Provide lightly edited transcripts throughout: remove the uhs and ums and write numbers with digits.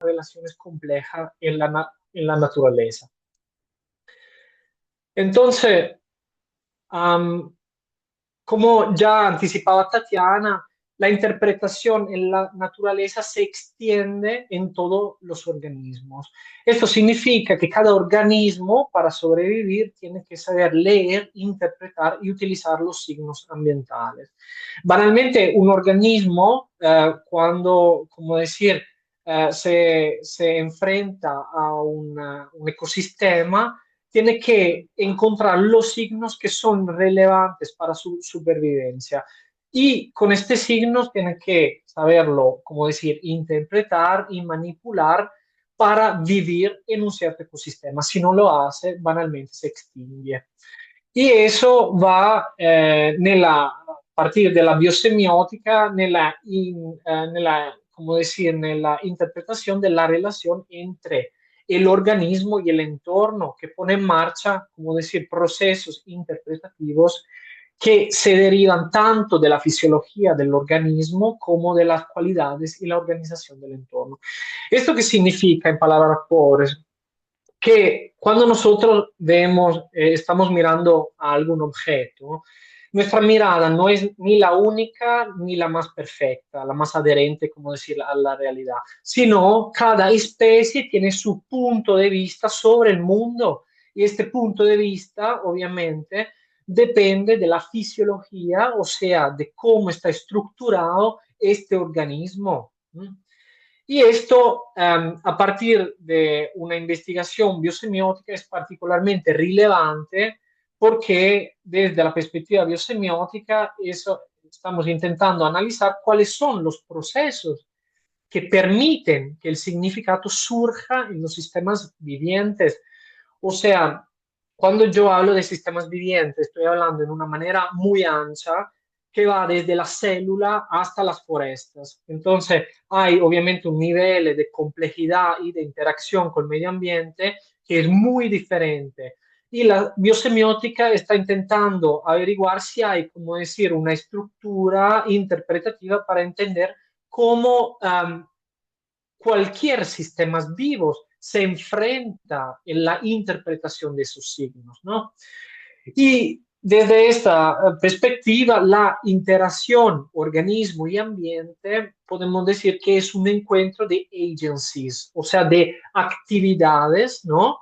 relaciones complejas en la naturaleza. Entonces, um, como ya anticipaba Tatiana, la interpretación en la naturaleza se extiende en todos los organismos. Esto significa que cada organismo, para sobrevivir, tiene que saber leer, interpretar y utilizar los signos ambientales. Banalmente, un organismo, cuando, como decir, se enfrenta a un ecosistema, tiene que encontrar los signos que son relevantes para su supervivencia. Y con estos signos tiene que saberlo, como decir, interpretar y manipular para vivir en un cierto ecosistema. Si no lo hace, banalmente se extingue. Y eso va a partir della biosemiotica, como decir, nella interpretación de la relación entre el organismo y el entorno, que pone en marcha, como decir, procesos interpretativos que se derivan tanto de la fisiología del organismo como de las cualidades y la organización del entorno. ¿Esto qué significa en palabras pobres? Que cuando nosotros vemos, estamos mirando a algún objeto, nuestra mirada no es ni la única ni la más perfecta, la más adherente, como decir, a la realidad, sino cada especie tiene su punto de vista sobre el mundo y este punto de vista, obviamente, depende de la fisiología, o sea, de cómo está estructurado este organismo. Y esto, a partir de una investigación biosemiótica, es particularmente relevante porque desde la perspectiva biosemiótica estamos intentando analizar cuáles son los procesos que permiten que el significado surja en los sistemas vivientes. O sea, cuando yo hablo de sistemas vivientes, estoy hablando en una manera muy ancha que va desde la célula hasta las forestas. Entonces, hay obviamente un nivel de complejidad y de interacción con el medio ambiente que es muy diferente. Y la biosemiótica está intentando averiguar si hay, como decir, una estructura interpretativa para entender cómo cualquier sistema vivo se enfrenta en la interpretación de sus signos, ¿no? Y desde esta perspectiva, la interacción organismo y ambiente, podemos decir que es un encuentro de agencies, o sea, de actividades, ¿no?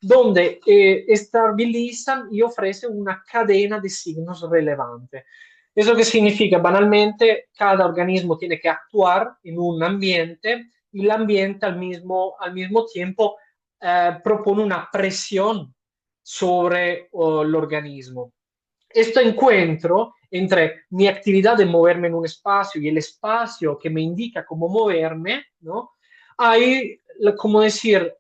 Donde estabilizan y ofrecen una cadena de signos relevantes. ¿Eso qué significa? Banalmente, cada organismo tiene que actuar en un ambiente y el ambiente al mismo tiempo propone una presión sobre el organismo. Este encuentro entre mi actividad de moverme en un espacio y el espacio que me indica cómo moverme, ¿no? Hay, como decir,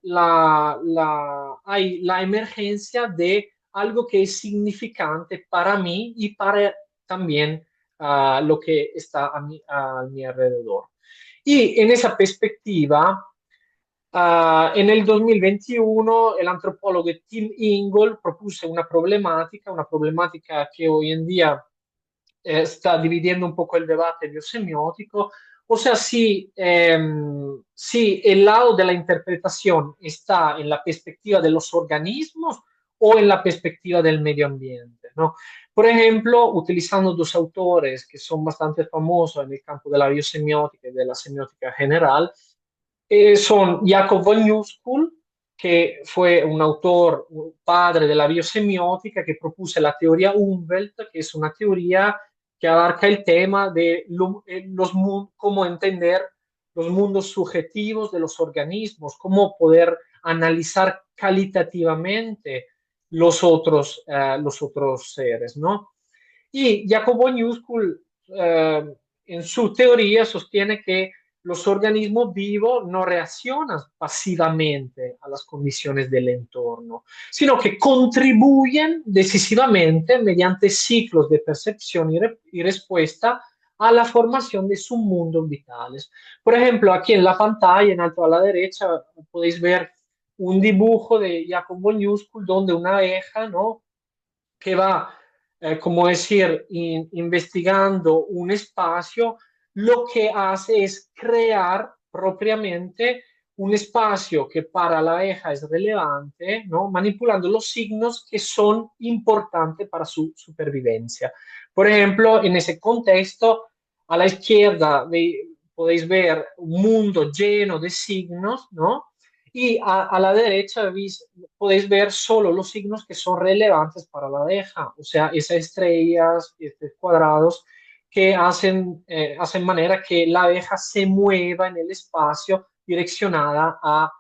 hay la emergencia de algo que es significante para mí y para también lo que está a mi alrededor. Y en esa perspectiva, en el 2021 el antropólogo Tim Ingold propuso una problemática que hoy en día está dividiendo un poco el debate biosemiótico, o sea, si el lado de la interpretación está en la perspectiva de los organismos o en la perspectiva del medio ambiente, ¿no? Por ejemplo, utilizando dos autores que son bastante famosos en el campo de la biosemiótica y de la semiótica general, son Jacob von Newskull, que fue un autor, un padre de la biosemiotica, que propuso la teoría Umwelt, que es una teoría que abarca el tema de cómo entender los mundos subjetivos de los organismos, cómo poder analizar calitativamente los otros seres, ¿no? Y Jacobo Newskull, en su teoría, sostiene que los organismos vivos no reaccionan pasivamente a las condiciones del entorno, sino que contribuyen decisivamente mediante ciclos de percepción y respuesta a la formación de sus mundos vitales. Por ejemplo, aquí en la pantalla, en alto a la derecha, podéis ver un dibujo de Jacobo Newskull donde una abeja, ¿no? Que va, como decir, investigando un espacio, lo que hace es crear propiamente un espacio que para la abeja es relevante, ¿no? Manipulando los signos que son importantes para su supervivencia. Por ejemplo, en ese contexto, a la izquierda podéis ver un mundo lleno de signos, ¿no? Y a la derecha podéis ver solo los signos que son relevantes para la abeja, o sea, esas estrellas, estos cuadrados que hacen manera que la abeja se mueva en el espacio direccionada a,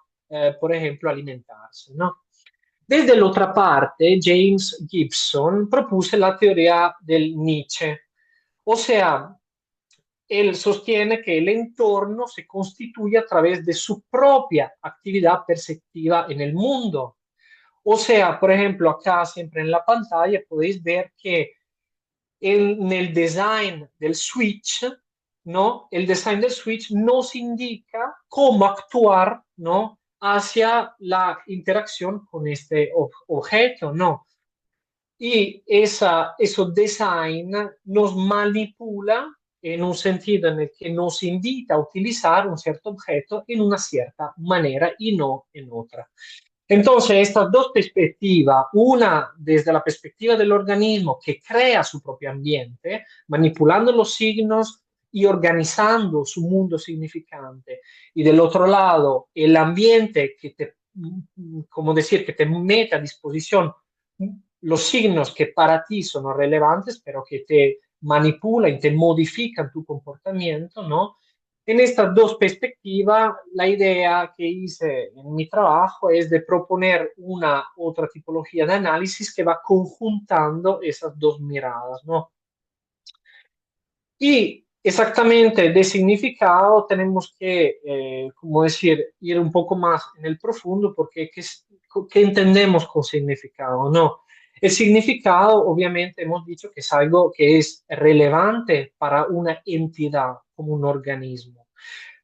por ejemplo, alimentarse, ¿no? Desde la otra parte, James Gibson propuso la teoría del Nietzsche, o sea, él sostiene que el entorno se constituye a través de su propia actividad perceptiva en el mundo. O sea, por ejemplo, acá siempre en la pantalla podéis ver que en el design del switch, ¿no? El design del switch nos indica cómo actuar, ¿no? Hacia la interacción con este objeto, ¿no? Y ese design nos manipula en un sentido en el que nos invita a utilizar un cierto objeto en una cierta manera y no en otra. Entonces, estas dos perspectivas, una desde la perspectiva del organismo que crea su propio ambiente, manipulando los signos y organizando su mundo significante, y del otro lado, el ambiente que te, como decir, que te mete a disposición los signos que para ti son relevantes, pero que te manipulan y te modifican tu comportamiento, ¿no? En estas dos perspectivas, la idea que hice en mi trabajo es de proponer una otra tipología de análisis que va conjuntando esas dos miradas, ¿no? Y exactamente de significado tenemos que, como decir, ir un poco más en el profundo porque ¿qué entendemos con significado? No. El significado, obviamente, hemos dicho que es algo que es relevante para una entidad como un organismo,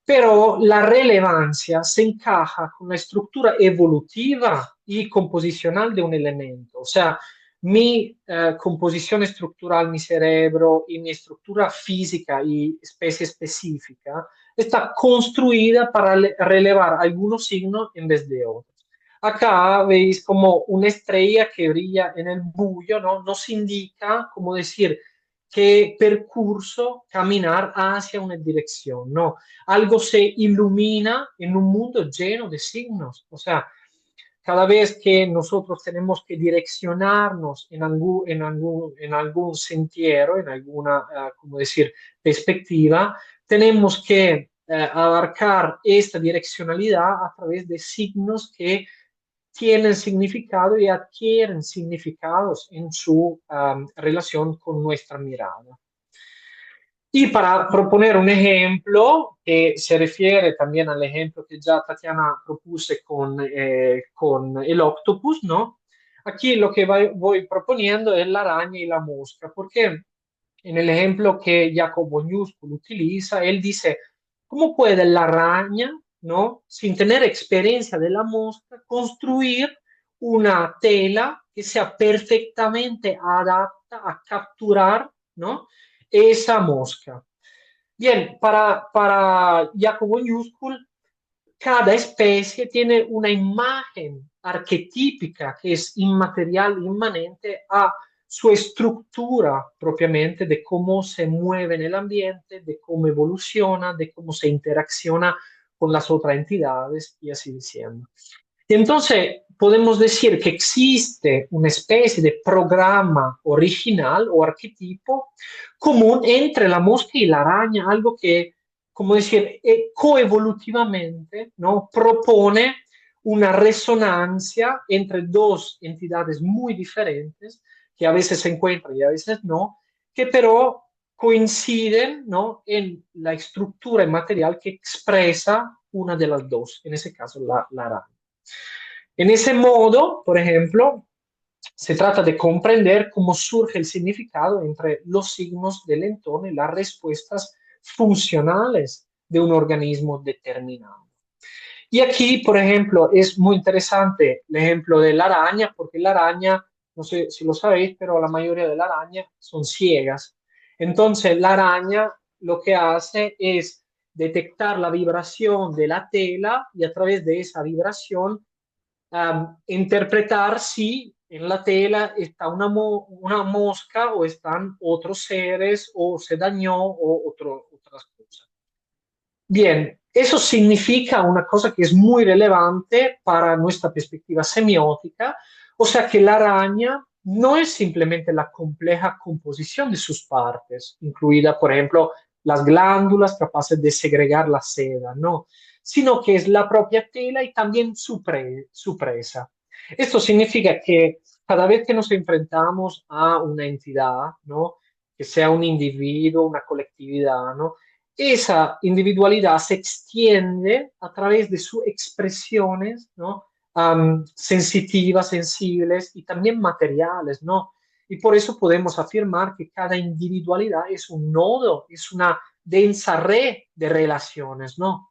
pero la relevancia se encaja con la estructura evolutiva y composicional de un elemento. O sea, mi composición estructural, mi cerebro y mi estructura física y especie específica está construida para relevar algunos signos en vez de otros. Acá veis como una estrella que brilla en el bullo, ¿no? Nos indica, como decir, qué percurso caminar hacia una dirección, ¿no? Algo se ilumina en un mundo lleno de signos. O sea, cada vez que nosotros tenemos que direccionarnos en algún sentiero, en alguna, como decir, perspectiva, tenemos que abarcar esta direccionalidad a través de signos que tienen significado y adquieren significados en su relación con nuestra mirada. Y para proponer un ejemplo que se refiere también al ejemplo que ya Tatiana propuse con el octopus, ¿no? Aquí lo que voy proponiendo es la araña y la mosca, porque en el ejemplo que Jacobo Newskull utiliza, él dice, ¿cómo puede la araña, ¿no? Sin tener experiencia de la mosca, construir una tela que sea perfectamente adapta a capturar, ¿no? Esa mosca. Bien, para Jacobo Newskull, cada especie tiene una imagen arquetípica que es inmaterial, inmanente a su estructura propiamente de cómo se mueve en el ambiente, de cómo evoluciona, de cómo se interacciona con las otras entidades y así diciendo. Y entonces podemos decir que existe una especie de programa original o arquetipo común entre la mosca y la araña, algo que, como decir, coevolutivamente, ¿no? Propone una resonancia entre dos entidades muy diferentes, que a veces se encuentran y a veces no, que pero coinciden, ¿no? En la estructura material que expresa una de las dos, en ese caso la araña. En ese modo, por ejemplo, se trata de comprender cómo surge el significado entre los signos del entorno y las respuestas funcionales de un organismo determinado. Y aquí, por ejemplo, es muy interesante el ejemplo de la araña, porque la araña, no sé si lo sabéis, pero la mayoría de las arañas son ciegas. Entonces, la araña lo que hace es detectar la vibración de la tela y a través de esa vibración interpretar si en la tela está una mosca o están otros seres o se dañó o otras cosas. Bien, eso significa una cosa que es muy relevante para nuestra perspectiva semiótica, o sea que la araña no es simplemente la compleja composición de sus partes, incluida, por ejemplo, las glándulas capaces de segregar la seda, no, sino que es la propia tela y también su presa. Esto significa que cada vez que nos enfrentamos a una entidad, ¿no? Que sea un individuo, una colectividad, ¿no? Esa individualidad se extiende a través de sus expresiones, ¿no? Sensitivas, sensibles y también materiales, ¿no? Y por eso podemos afirmar que cada individualidad es un nodo, es una densa red de relaciones, ¿no?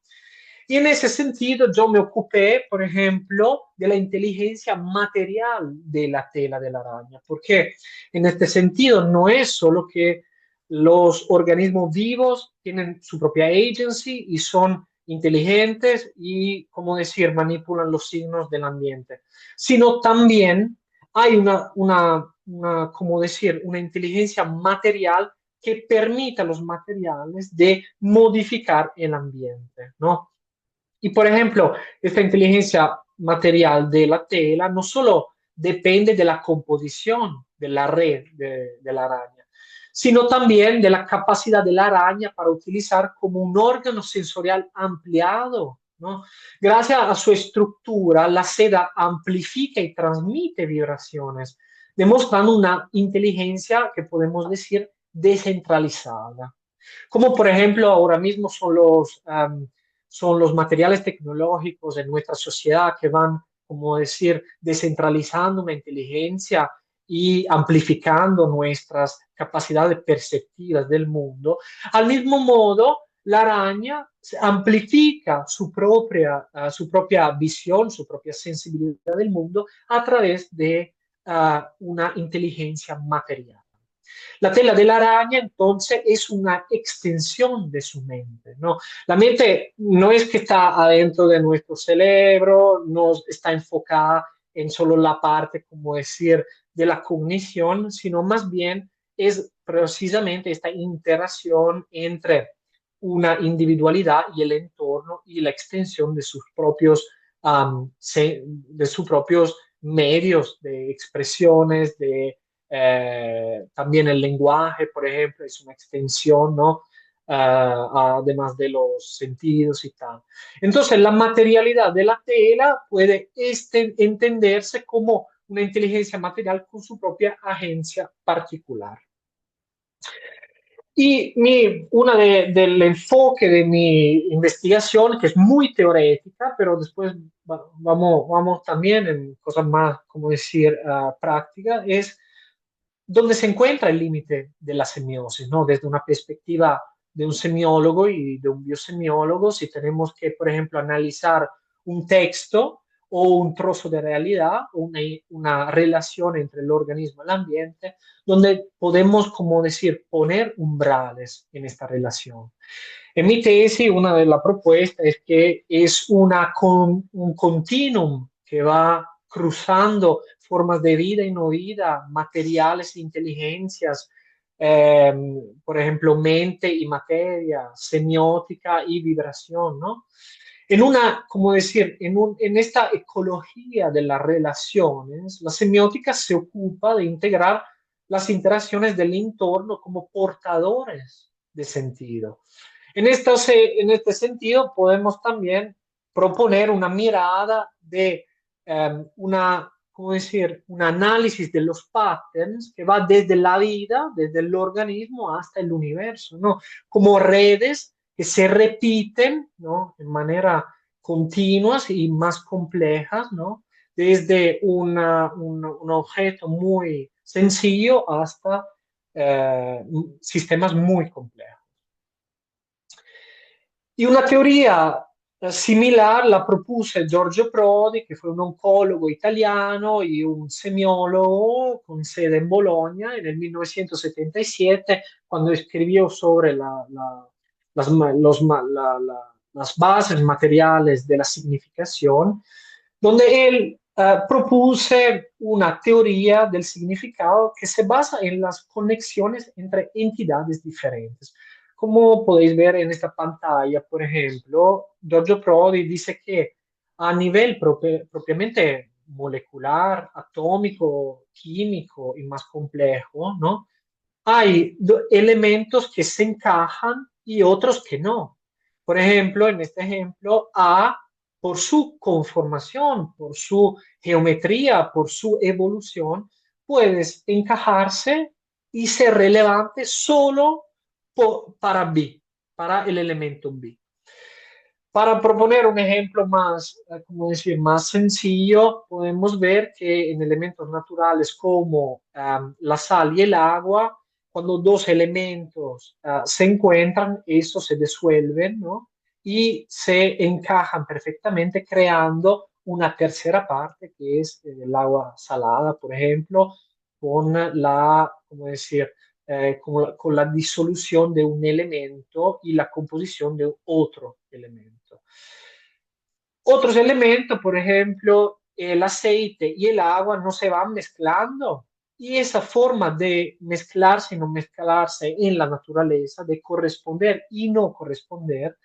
Y en ese sentido yo me ocupé, por ejemplo, de la inteligencia material de la tela de la araña, porque en este sentido no es solo que los organismos vivos tienen su propia agency y son inteligentes y, como decir, manipulan los signos del ambiente, sino también hay como decir, una inteligencia material que permite a los materiales de modificar el ambiente, ¿no? Y por ejemplo, esta inteligencia material de la tela no solo depende de la composición de la red de la araña, sino también de la capacidad de la araña para utilizar como un órgano sensorial ampliado, ¿no? Gracias a su estructura, la seda amplifica y transmite vibraciones, demostrando una inteligencia que podemos decir descentralizada. Como por ejemplo ahora mismo son los materiales tecnológicos en nuestra sociedad que van, como decir, descentralizando una inteligencia y amplificando nuestras capacidades perceptivas del mundo. Al mismo modo, la araña amplifica su propia visión, su propia sensibilidad del mundo a través de una inteligencia material. La tela de la araña entonces es una extensión de su mente, ¿no? La mente no es que está adentro de nuestro cerebro, no está enfocada en solo la parte, como decir, de la cognición, sino más bien es precisamente esta interacción entre una individualidad y el entorno y la extensión de de sus propios medios de expresiones, de también el lenguaje, por ejemplo, es una extensión, ¿no? Además de los sentidos y tal. Entonces, la materialidad de la tela puede entenderse como una inteligencia material con su propia agencia particular. Y del enfoque de mi investigación, que es muy teórica, pero después vamos también en cosas más, como decir, prácticas, es donde se encuentra el límite de la semiosis, ¿no? Desde una perspectiva de un semiólogo y de un biosemiólogo, si tenemos que, por ejemplo, analizar un texto o un trozo de realidad, o una relación entre el organismo y el ambiente, donde podemos, como decir, poner umbrales en esta relación. En mi tesis, una de las propuestas es que es un continuum que va cruzando formas de vida y no vida, materiales e inteligencias, eh, por ejemplo, mente y materia, semiótica y vibración, ¿no? Como decir, en esta ecología de las relaciones, la semiótica se ocupa de integrar las interacciones del entorno como portadores de sentido. En este sentido, podemos también proponer una mirada de ¿cómo decir? Un análisis de los patterns que va desde la vida, desde el organismo hasta el universo, ¿no? Como redes que se repiten, ¿no? En manera continuas y más complejas, ¿no? Desde un objeto muy sencillo hasta sistemas muy complejos. Y una teoría similar la propuse Giorgio Prodi, que fue un oncólogo italiano y un semiólogo con sede en Bologna en el 1977, cuando escribió sobre las bases materiales de la significación, donde él propuse una teoría del significado que se basa en las conexiones entre entidades diferentes. Como podéis ver en esta pantalla, por ejemplo, Giorgio Prodi dice que a nivel propiamente molecular, atómico, químico y más complejo, ¿no? Hay elementos que se encajan y otros que no. Por ejemplo, en este ejemplo, A, por su conformación, por su geometría, por su evolución, puedes encajarse y ser relevante solo para B, para el elemento B. Para proponer un ejemplo más, como decir, más sencillo, podemos ver que en elementos naturales como la sal y el agua, cuando dos elementos se encuentran, estos se disuelven, ¿no? Y se encajan perfectamente creando una tercera parte que es el agua salada, por ejemplo, con la, como decir, con la disolución de un elemento y la composición de otro elemento. Otros elementos, por ejemplo, el aceite y el agua no se van mezclando y esa forma de mezclarse y no mezclarse en la naturaleza, de corresponder y no corresponder,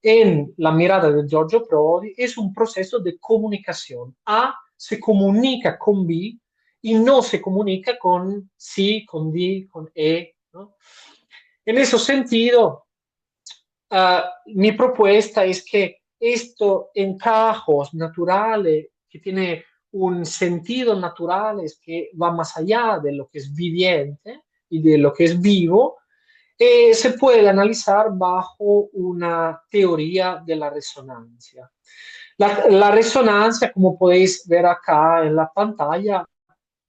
en la mirada de Giorgio Prodi es un proceso de comunicación. A se comunica con B y no se comunica con C, con D, con E, ¿no? En ese sentido, mi propuesta es que estos encajos naturales, que tiene un sentido natural, es que va más allá de lo que es viviente y de lo que es vivo, se puede analizar bajo una teoría de la resonancia. La resonancia, como podéis ver acá en la pantalla,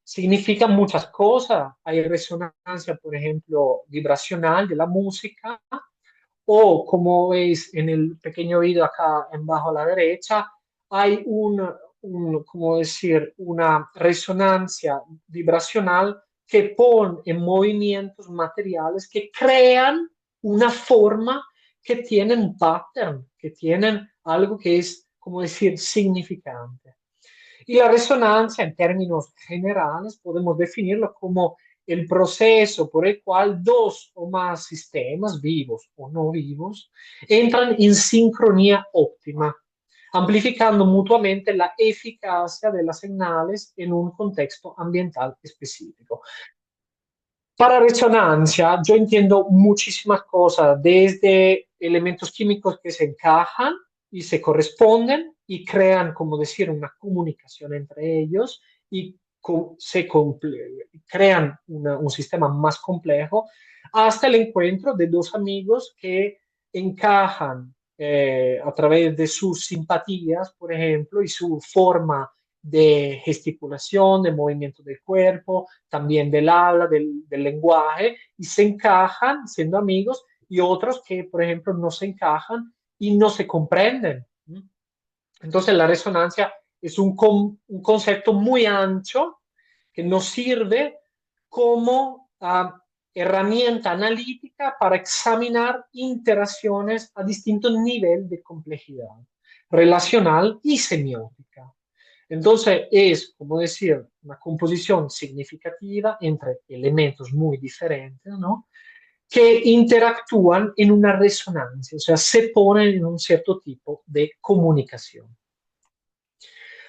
significa muchas cosas. Hay resonancia, por ejemplo, vibracional de la música, o como veis en el pequeño video acá en bajo a la derecha, hay como decir, una resonancia vibracional que pone en movimientos materiales que crean una forma que tienen pattern, que tienen algo que es, como decir, significante. Y la resonancia, en términos generales, podemos definirlo como el proceso por el cual dos o más sistemas, vivos o no vivos, entran en sincronía óptima, amplificando mutuamente la eficacia de las señales en un contexto ambiental específico. Para resonancia, yo entiendo muchísimas cosas, desde elementos químicos que se encajan y se corresponden y crean, como decir, una comunicación entre ellos y crean un sistema más complejo, hasta el encuentro de dos amigos que encajan a través de sus simpatías, por ejemplo, y su forma de gesticulación, de movimiento del cuerpo, también del habla, del lenguaje, y se encajan siendo amigos, y otros que, por ejemplo, no se encajan y no se comprenden. Entonces, la resonancia es un concepto muy ancho que nos sirve como herramienta analítica para examinar interacciones a distinto nivel de complejidad relacional y semiótica. Entonces es, como decir, una composición significativa entre elementos muy diferentes, ¿no? Que interactúan en una resonancia, o sea, se ponen en un cierto tipo de comunicación.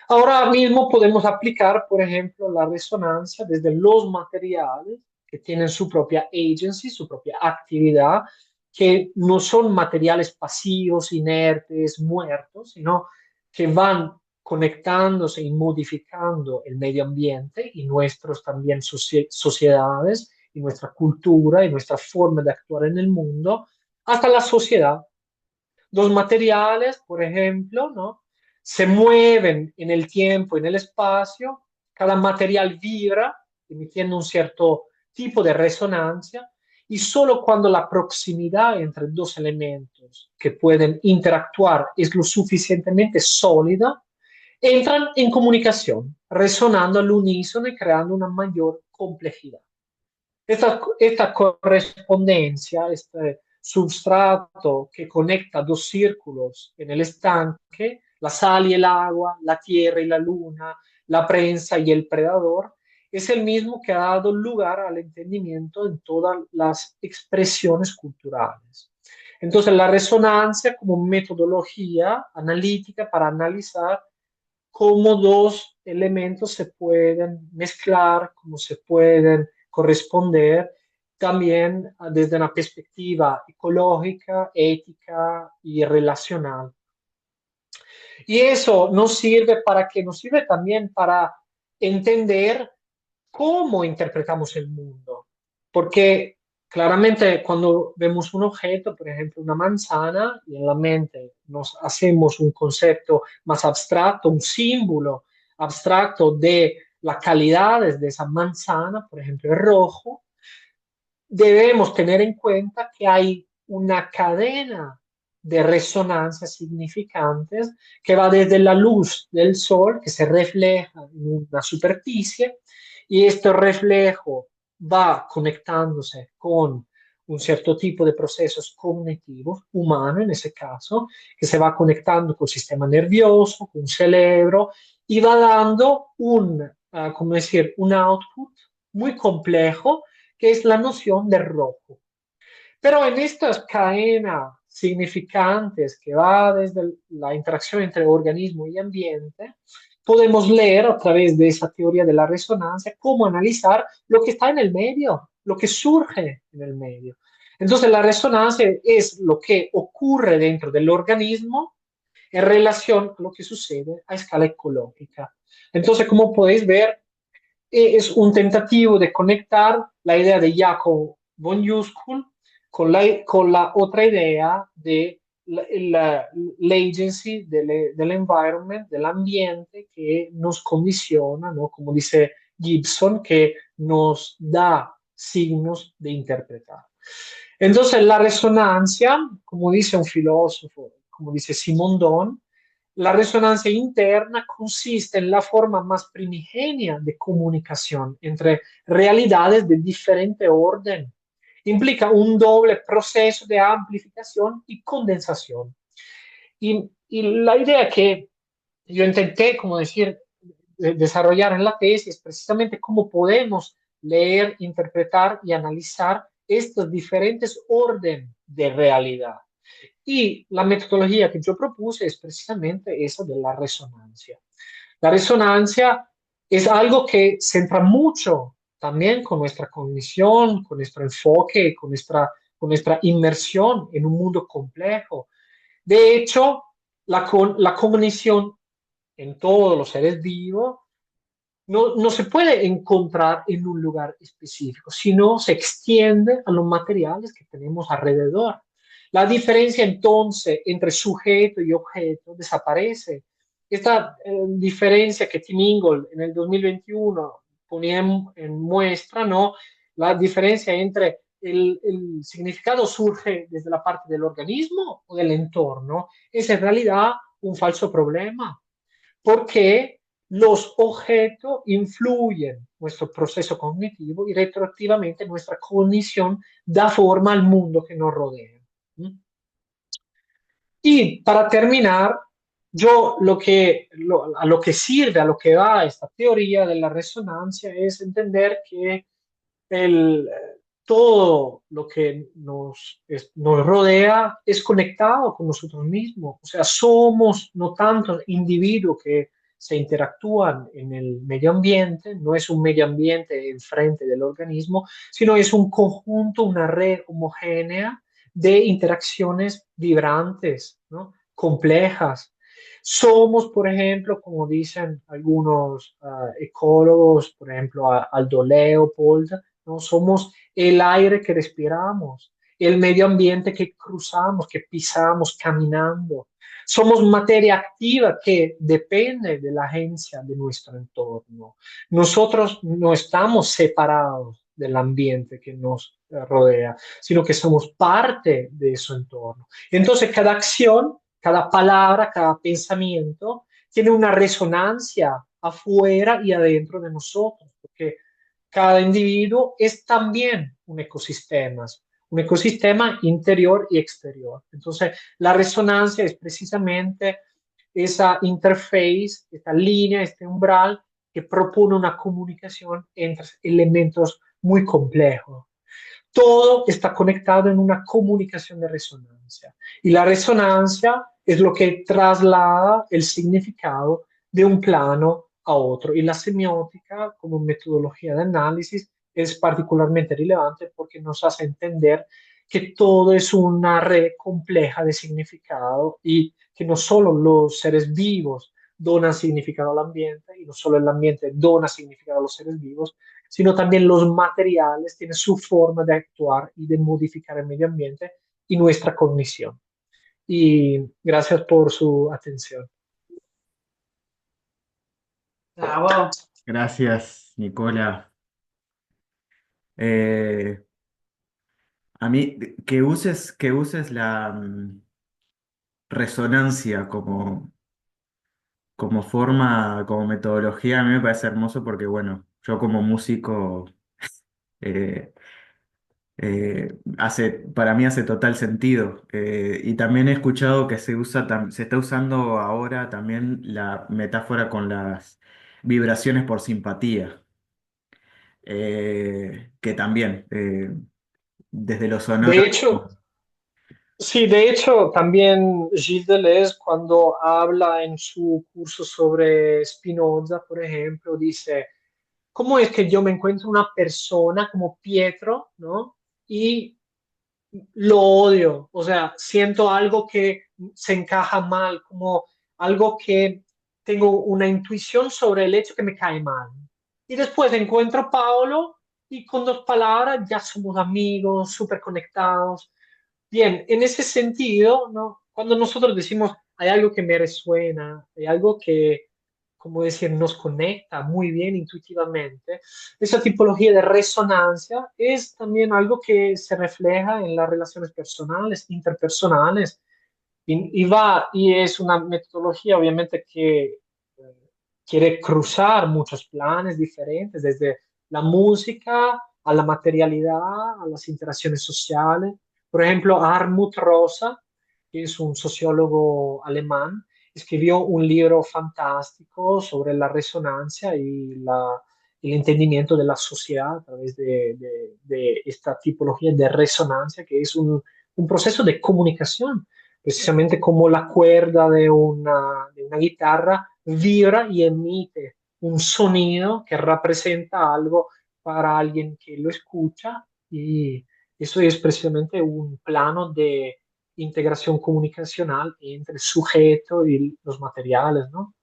Ahora mismo podemos aplicar, por ejemplo, la resonancia desde los materiales que tienen su propia agency, su propia actividad, que no son materiales pasivos, inertes, muertos, sino que van conectándose y modificando el medio ambiente y nuestros también sociedades y nuestra cultura y nuestra forma de actuar en el mundo, hasta la sociedad. Los materiales, por ejemplo, ¿no? Se mueven en el tiempo y en el espacio, cada material vibra emitiendo un cierto tipo de resonancia y solo cuando la proximidad entre dos elementos que pueden interactuar es lo suficientemente sólida, entran en comunicación, resonando al unísono y creando una mayor complejidad. Esta correspondencia, este substrato que conecta dos círculos en el estanque, la sal y el agua, la tierra y la luna, la prensa y el predador, es el mismo que ha dado lugar al entendimiento en todas las expresiones culturales. Entonces, la resonancia como metodología analítica para analizar cómo dos elementos se pueden mezclar, cómo se pueden corresponder, también desde una perspectiva ecológica, ética y relacional. Y eso nos sirve para que nos sirve también para entender cómo interpretamos el mundo. Porque claramente cuando vemos un objeto, por ejemplo una manzana, y en la mente nos hacemos un concepto más abstracto, un símbolo abstracto de las calidades de esa manzana, por ejemplo el rojo, debemos tener en cuenta que hay una cadena de resonancias significantes que va desde la luz del sol que se refleja en una superficie y este reflejo va conectándose con un cierto tipo de procesos cognitivos, humanos en ese caso, que se va conectando con el sistema nervioso, con el cerebro y va dando como decir, un output muy complejo que es la noción de rojo. Pero en estas cadenas significantes que va desde la interacción entre organismo y ambiente, podemos leer a través de esa teoría de la resonancia cómo analizar lo que está en el medio, lo que surge en el medio. Entonces la resonancia es lo que ocurre dentro del organismo en relación a lo que sucede a escala ecológica. Entonces, como podéis ver, es un tentativo de conectar la idea de Jacob von Uskul con la otra idea de la agency del environment, del ambiente que nos condiciona, ¿no? Como dice Gibson, que nos da signos de interpretar. Entonces, la resonancia, como dice un filósofo, como dice Simondon, la resonancia interna consiste en la forma más primigenia de comunicación entre realidades de diferente orden. Implica un doble proceso de amplificación y condensación. Y la idea que yo intenté, como decir, desarrollar en la tesis es precisamente cómo podemos leer, interpretar y analizar estos diferentes órdenes de realidad. Y la metodología que yo propuse es precisamente esa de la resonancia. La resonancia es algo que centra mucho también con nuestra cognición, con nuestro enfoque, con nuestra inmersión en un mundo complejo. De hecho, la cognición en todos los seres vivos no se puede encontrar en un lugar específico, sino se extiende a los materiales que tenemos alrededor. La diferencia entonces entre sujeto y objeto desaparece. Esta diferencia que Tim Ingold en el 2021 ponía en muestra, ¿no? La diferencia entre el significado surge desde la parte del organismo o del entorno, es en realidad un falso problema porque los objetos influyen en nuestro proceso cognitivo y retroactivamente nuestra cognición da forma al mundo que nos rodea. Y para terminar, a lo que sirve, a lo que va esta teoría de la resonancia es entender que el, todo lo que nos rodea es conectado con nosotros mismos. O sea, somos no tanto individuos que se interactúan en el medio ambiente, no es un medio ambiente enfrente del organismo, sino es un conjunto, una red homogénea de interacciones vibrantes, ¿no? Complejas. Somos, por ejemplo, como dicen algunos ecólogos, por ejemplo, Aldo Leopold, ¿no? Somos el aire que respiramos, el medio ambiente que cruzamos, que pisamos caminando. Somos materia activa que depende de la agencia de nuestro entorno. Nosotros no estamos separados del ambiente que nos rodea, sino que somos parte de su entorno. Entonces, cada acción, cada palabra, cada pensamiento tiene una resonancia afuera y adentro de nosotros, porque cada individuo es también un ecosistema, un ecosistema interior y exterior. Entonces, la resonancia es precisamente esa interface, esta línea, este umbral que propone una comunicación entre elementos muy complejos. Todo está conectado en una comunicación de resonancia. Y la resonancia es lo que traslada el significado de un plano a otro. Y la semiótica, como metodología de análisis, es particularmente relevante porque nos hace entender que todo es una red compleja de significado y que no solo los seres vivos donan significado al ambiente y no solo el ambiente dona significado a los seres vivos, sino también los materiales tienen su forma de actuar y de modificar el medio ambiente y nuestra cognición. Y gracias por su atención. Bravo. Gracias, Nicola. Eh, a mí, que uses la resonancia como forma, como metodología, a mí me parece hermoso porque, bueno, yo como músico, eh, para mí hace total sentido. Y también he escuchado que se está usando ahora también la metáfora con las vibraciones por simpatía, que también, desde lo sonoro. De hecho, sí, de hecho, también Gilles Deleuze, cuando habla en su curso sobre Spinoza, por ejemplo, dice, ¿cómo es que yo me encuentro una persona como Pietro, ¿no? Y lo odio, o sea, siento algo que se encaja mal, como algo que tengo una intuición sobre el hecho que me cae mal. Y después encuentro a Paolo y con dos palabras ya somos amigos, súper conectados. Bien, en ese sentido, ¿no? Cuando nosotros decimos hay algo que me resuena, hay algo que, como decir, nos conecta muy bien intuitivamente, esa tipología de resonancia es también algo que se refleja en las relaciones personales, interpersonales, y es una metodología obviamente que quiere cruzar muchos planes diferentes, desde la música a la materialidad, a las interacciones sociales. Por ejemplo, Hartmut Rosa, que es un sociólogo alemán, escribió un libro fantástico sobre la resonancia y el entendimiento de la sociedad a través de esta tipología de resonancia, que es un proceso de comunicación, precisamente como la cuerda de una guitarra vibra y emite un sonido que representa algo para alguien que lo escucha y eso es precisamente un plano de integración comunicacional entre el sujeto y los materiales, ¿no?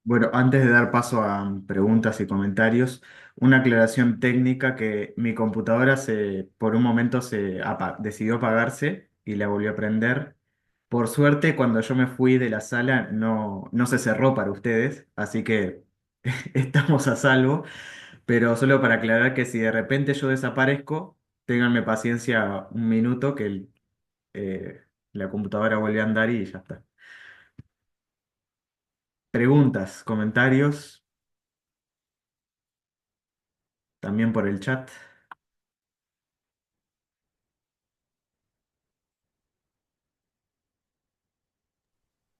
Bueno, antes de dar paso a preguntas y comentarios, una aclaración técnica que mi computadora por un momento decidió apagarse y la volvió a prender. Por suerte, cuando yo me fui de la sala, no se cerró para ustedes, así que estamos a salvo. Pero solo para aclarar que si de repente yo desaparezco, ténganme paciencia un minuto que eh, la computadora vuelve a andar y ya está. Preguntas, comentarios, también por el chat.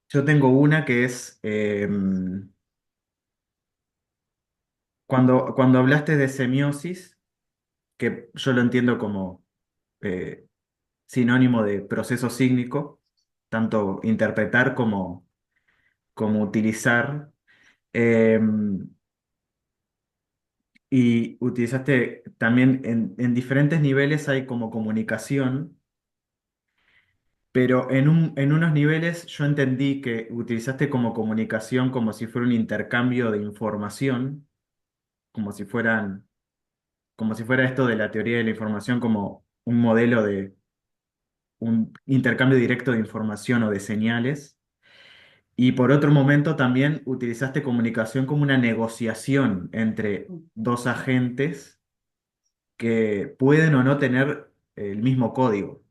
Yo tengo una que es, cuando hablaste de semiosis, que yo lo entiendo como eh, sinónimo de proceso sígnico, tanto interpretar como utilizar, y utilizaste también en diferentes niveles hay como comunicación, pero en unos niveles yo entendí que utilizaste como comunicación como si fuera un intercambio de información, como si fueran como si fuera esto de la teoría de la información como un modelo de un intercambio directo de información o de señales. Y por otro momento también utilizaste comunicación como una negociación entre dos agentes que pueden o no tener el mismo código.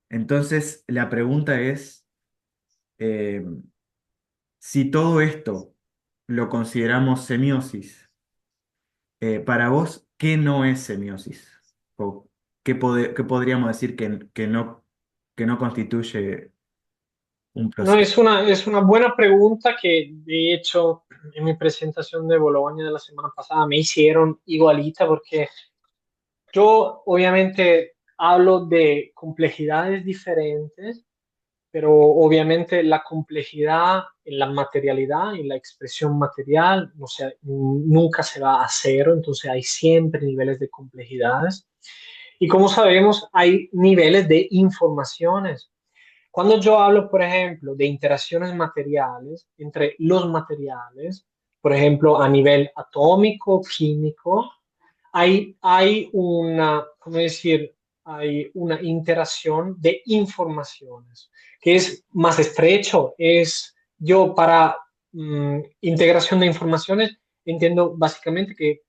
Entonces, la pregunta es, eh, si todo esto lo consideramos semiosis, para vos, ¿qué no es semiosis? ¿O qué podríamos decir que no constituye un No, proceso? es una buena pregunta que de hecho en mi presentación de Bolonia de la semana pasada me hicieron igualita porque yo obviamente hablo de complejidades diferentes, pero obviamente la complejidad en la materialidad, en la expresión material, o sea, nunca se va a cero, entonces hay siempre niveles de complejidades. Y como sabemos, hay niveles de informaciones. Cuando yo hablo, por ejemplo, de interacciones materiales entre los materiales, por ejemplo, a nivel atómico, químico, hay una, ¿cómo decir? Hay una interacción de informaciones que es más estrecho. Es yo para integración de informaciones entiendo básicamente que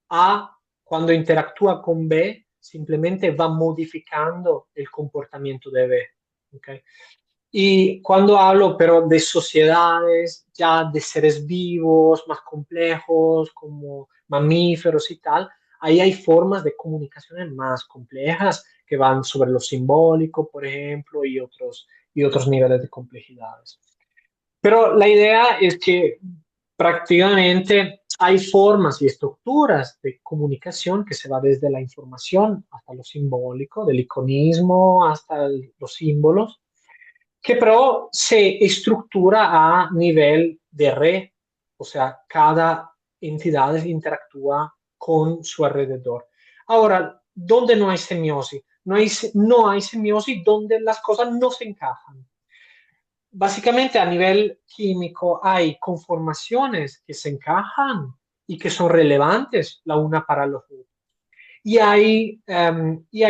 A, cuando interactúa con B, simplemente va modificando el comportamiento de B. ¿Okay? Y cuando hablo, pero de sociedades, ya de seres vivos, más complejos, como mamíferos y tal, ahí hay formas de comunicaciones más complejas que van sobre lo simbólico, por ejemplo, y otros niveles de complejidades. Pero la idea es que prácticamente hay formas y estructuras de comunicación que se va desde la información hasta lo simbólico, del iconismo hasta los símbolos que pero se estructura a nivel de red, o sea, cada entidad interactúa con su alrededor. Ahora, ¿dónde no hay semiosis? No hay semiosis donde las cosas no se encajan. Básicamente a nivel químico hay conformaciones que se encajan y que son relevantes la una para la otra. Y hay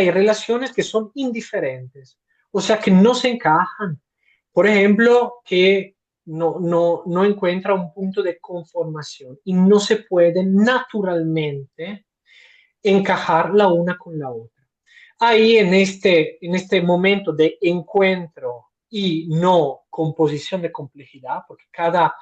relaciones que son indiferentes, o sea, que no se encajan. Por ejemplo, que no encuentra un punto de conformación y no se puede naturalmente encajar la una con la otra. Ahí en este momento de encuentro y no composición de complejidad, porque cada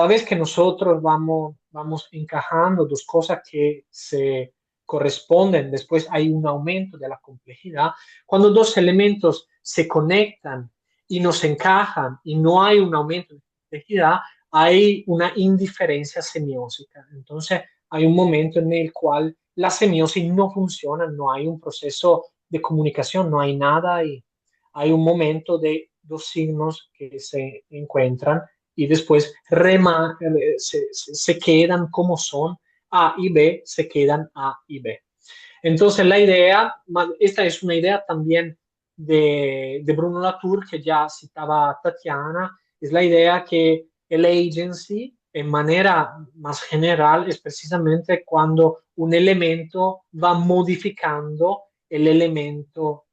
vez que nosotros vamos encajando dos cosas que se corresponden, después hay un aumento de la complejidad. Cuando dos elementos se conectan y no se encajan y no hay un aumento de complejidad, hay una indiferencia semiótica. Entonces, hay un momento en el cual la semiosis no funciona, no hay un proceso de comunicación, no hay nada y hay un momento de dos signos que se encuentran y después se quedan como son, A y B se quedan A y B. Entonces la idea, esta es una idea también de Bruno Latour que ya citaba Tatiana, es la idea que el agency en manera más general es precisamente cuando un elemento va modificando el elemento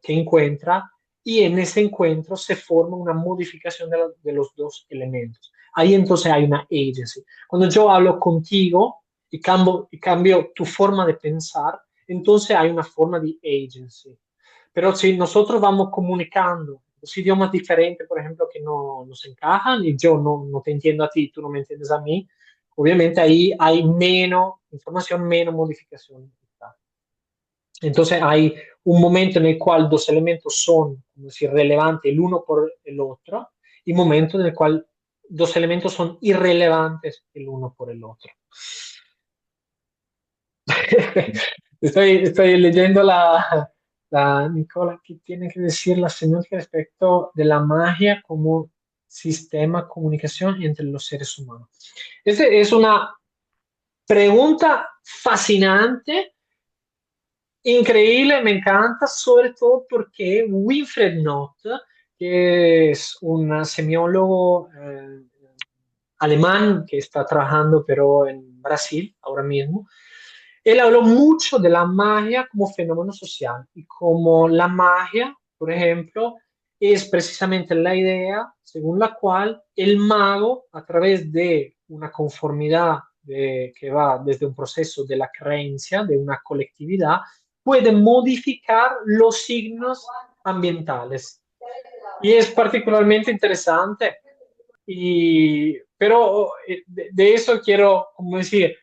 que encuentra y en ese encuentro se forma una modificación de los dos elementos. Ahí entonces hay una agency. Cuando yo hablo contigo y cambio tu forma de pensar, entonces hay una forma de agency. Pero si nosotros vamos comunicando los idiomas diferentes, por ejemplo, que no nos encajan y yo no te entiendo a ti, tú no me entiendes a mí, obviamente ahí hay menos información, menos modificación. Entonces hay un momento en el cual dos elementos son, como decir, relevantes el uno por el otro y un momento en el cual dos elementos son irrelevantes el uno por el otro. Estoy leyendo Nicola, ¿qué tiene que decir la semiótica respecto de la magia como sistema de comunicación entre los seres humanos? Esta es una pregunta fascinante, increíble, me encanta, sobre todo porque Wilfred Not, que es un semiólogo alemán que está trabajando pero en Brasil ahora mismo, él habló mucho de la magia como fenómeno social y como la magia, por ejemplo, es precisamente la idea según la cual el mago, a través de una conformidad que va desde un proceso de la creencia de una colectividad, puede modificar los signos ambientales. Y es particularmente interesante. Pero de eso quiero, como decir,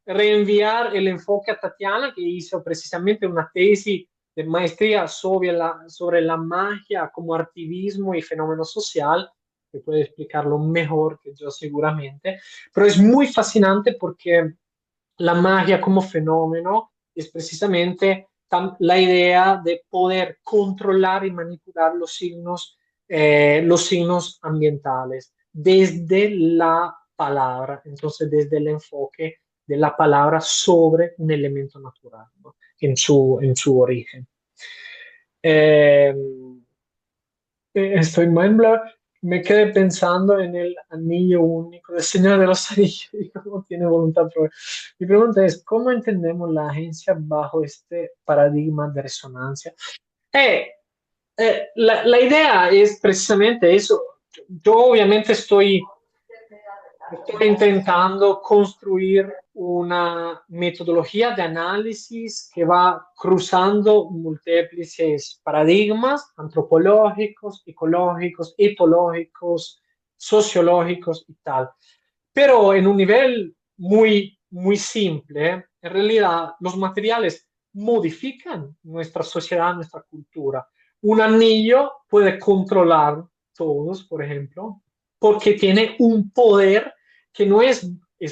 reenviar el enfoque a Tatiana, que hizo precisamente una tesis de maestría sobre la magia como activismo y fenómeno social, que puede explicarlo mejor que yo seguramente, pero es muy fascinante porque la magia como fenómeno es precisamente la idea de poder controlar y manipular los signos ambientales desde la palabra, entonces desde el enfoque de la palabra sobre un elemento natural, ¿no? En su origen. Eh, Estoy mind blown. Me quedé pensando en el anillo único del Señor de los Anillos y cómo tiene voluntad propia. Mi pregunta es, ¿cómo entendemos la agencia bajo este paradigma de resonancia? Eh, la idea es precisamente eso. Yo obviamente estoy intentando construir una metodología de análisis que va cruzando múltiples paradigmas antropológicos, ecológicos, etológicos, sociológicos y tal. Pero en un nivel muy simple, ¿eh? En realidad los materiales modifican nuestra sociedad, nuestra cultura. Un anillo puede controlar todos, por ejemplo, porque tiene un poder que no es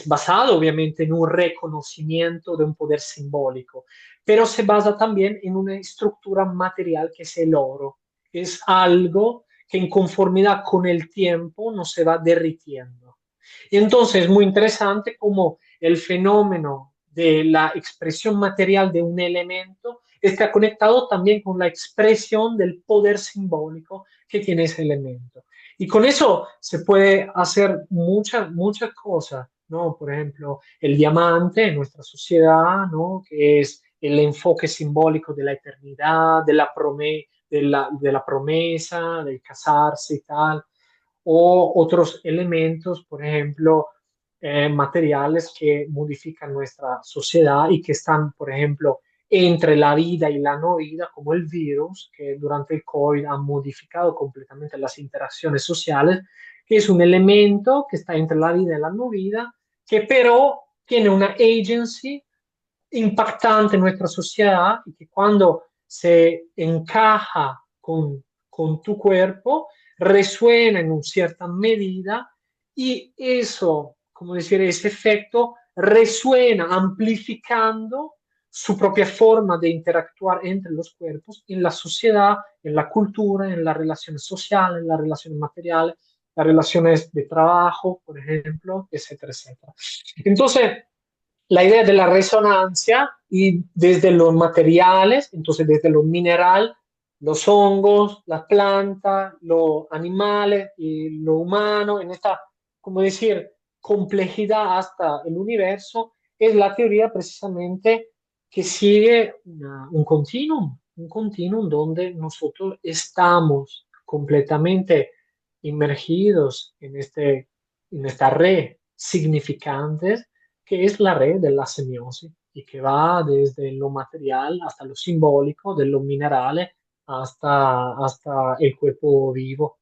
basado obviamente en un reconocimiento de un poder simbólico, pero se basa también en una estructura material que es el oro. Es algo que en conformidad con el tiempo no se va derritiendo. Y entonces es muy interesante cómo el fenómeno de la expresión material de un elemento está conectado también con la expresión del poder simbólico que tiene ese elemento. Y con eso se puede hacer muchas cosas, ¿no? Por ejemplo, el diamante en nuestra sociedad, ¿no? Que es el enfoque simbólico de la eternidad, de la promesa, del casarse y tal, o otros elementos, por ejemplo, materiales que modifican nuestra sociedad y que están, por ejemplo, entre la vida y la no vida, como el virus, que durante el COVID ha modificado completamente las interacciones sociales, que es un elemento que está entre la vida y la no vida, que pero tiene una agency impactante en nuestra sociedad y que cuando se encaja con tu cuerpo, resuena en una cierta medida y eso, como decir, ese efecto resuena amplificando su propia forma de interactuar entre los cuerpos en la sociedad, en la cultura, en las relaciones sociales, en las relaciones materiales, las relaciones de trabajo, por ejemplo, etcétera, etcétera. Entonces, la idea de la resonancia y desde los materiales, entonces desde lo mineral, los hongos, las plantas, los animales y lo humano, en esta, como decir, complejidad hasta el universo, es la teoría precisamente que sigue un continuum donde nosotros estamos completamente inmergidos en esta red significantes que es la red de la semiosis y que va desde lo material hasta lo simbólico, de los minerales hasta el cuerpo vivo.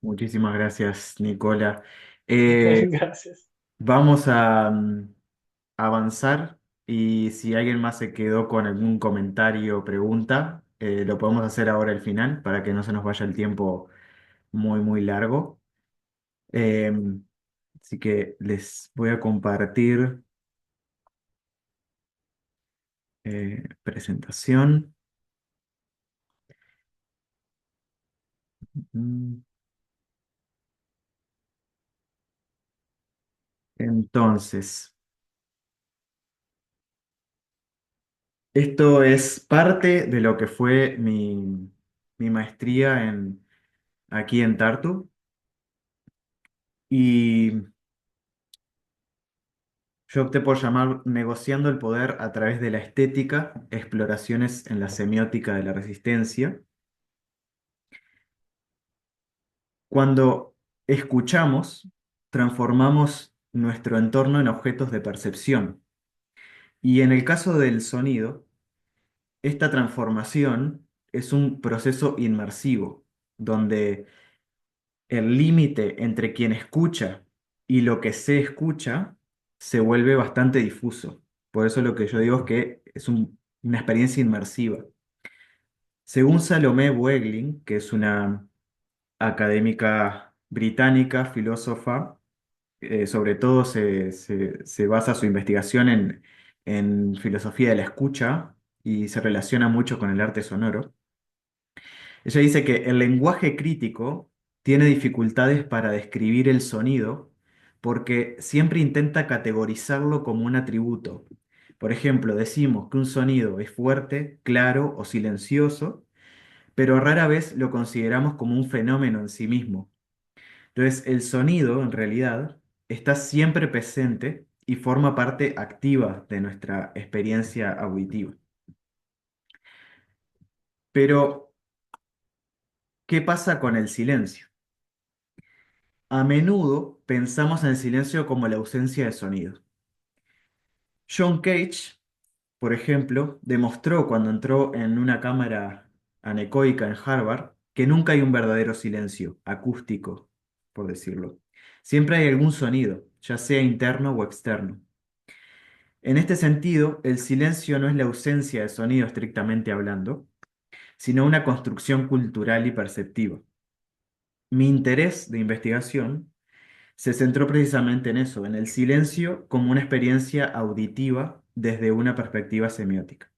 Muchísimas gracias, Nicola. Eh, Gracias. Vamos a avanzar y si alguien más se quedó con algún comentario o pregunta, lo podemos hacer ahora al final para que no se nos vaya el tiempo muy largo. Eh, Así que les voy a compartir presentación. Mm, Entonces, esto es parte de lo que fue mi maestría aquí en Tartu. Y yo opté por llamar Negociando el poder a través de la estética, exploraciones en la semiótica de la resistencia. Cuando escuchamos, transformamos nuestro entorno en objetos de percepción. Y en el caso del sonido, esta transformación es un proceso inmersivo, donde el límite entre quien escucha y lo que se escucha se vuelve bastante difuso. Por eso lo que yo digo es que es una experiencia inmersiva. Según Salomé Boegling, que es una académica británica, filósofa, sobre todo se basa su investigación en filosofía de la escucha y se relaciona mucho con el arte sonoro. Ella dice que el lenguaje crítico tiene dificultades para describir el sonido porque siempre intenta categorizarlo como un atributo. Por ejemplo, decimos que un sonido es fuerte, claro o silencioso, pero rara vez lo consideramos como un fenómeno en sí mismo. Entonces, el sonido, en realidad, está siempre presente y forma parte activa de nuestra experiencia auditiva. Pero, ¿qué pasa con el silencio? A menudo pensamos en el silencio como la ausencia de sonido. John Cage, por ejemplo, demostró cuando entró en una cámara anecoica en Harvard que nunca hay un verdadero silencio, acústico, por decirlo. Siempre hay algún sonido, ya sea interno o externo. En este sentido, el silencio no es la ausencia de sonido estrictamente hablando, sino una construcción cultural y perceptiva. Mi interés de investigación se centró precisamente en eso, en el silencio como una experiencia auditiva desde una perspectiva semiótica.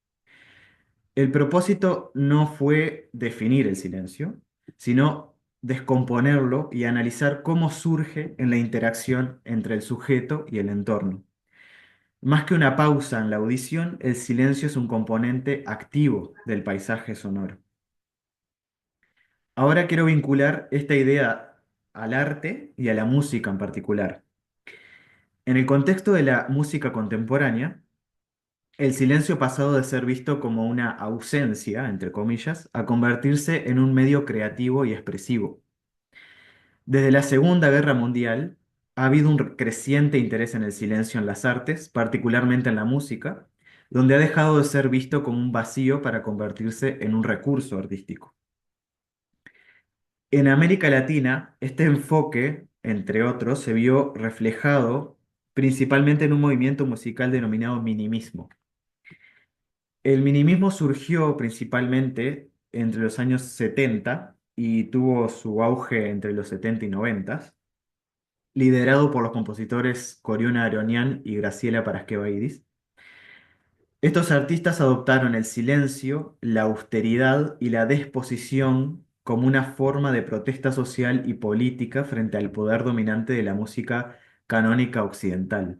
El propósito no fue definir el silencio, sino descomponerlo y analizar cómo surge en la interacción entre el sujeto y el entorno. Más que una pausa en la audición, el silencio es un componente activo del paisaje sonoro. Ahora quiero vincular esta idea al arte y a la música en particular. En el contexto de la música contemporánea, el silencio ha pasado de ser visto como una ausencia, entre comillas, a convertirse en un medio creativo y expresivo. Desde la Segunda Guerra Mundial, ha habido un creciente interés en el silencio en las artes, particularmente en la música, donde ha dejado de ser visto como un vacío para convertirse en un recurso artístico. En América Latina, este enfoque, entre otros, se vio reflejado principalmente en un movimiento musical denominado minimismo. El minimismo surgió principalmente entre los años 70 y tuvo su auge entre los 70 y 90, liderado por los compositores Coriuna Aronian y Graciela Paraskevaidis. Estos artistas adoptaron el silencio, la austeridad y la desposición como una forma de protesta social y política frente al poder dominante de la música canónica occidental.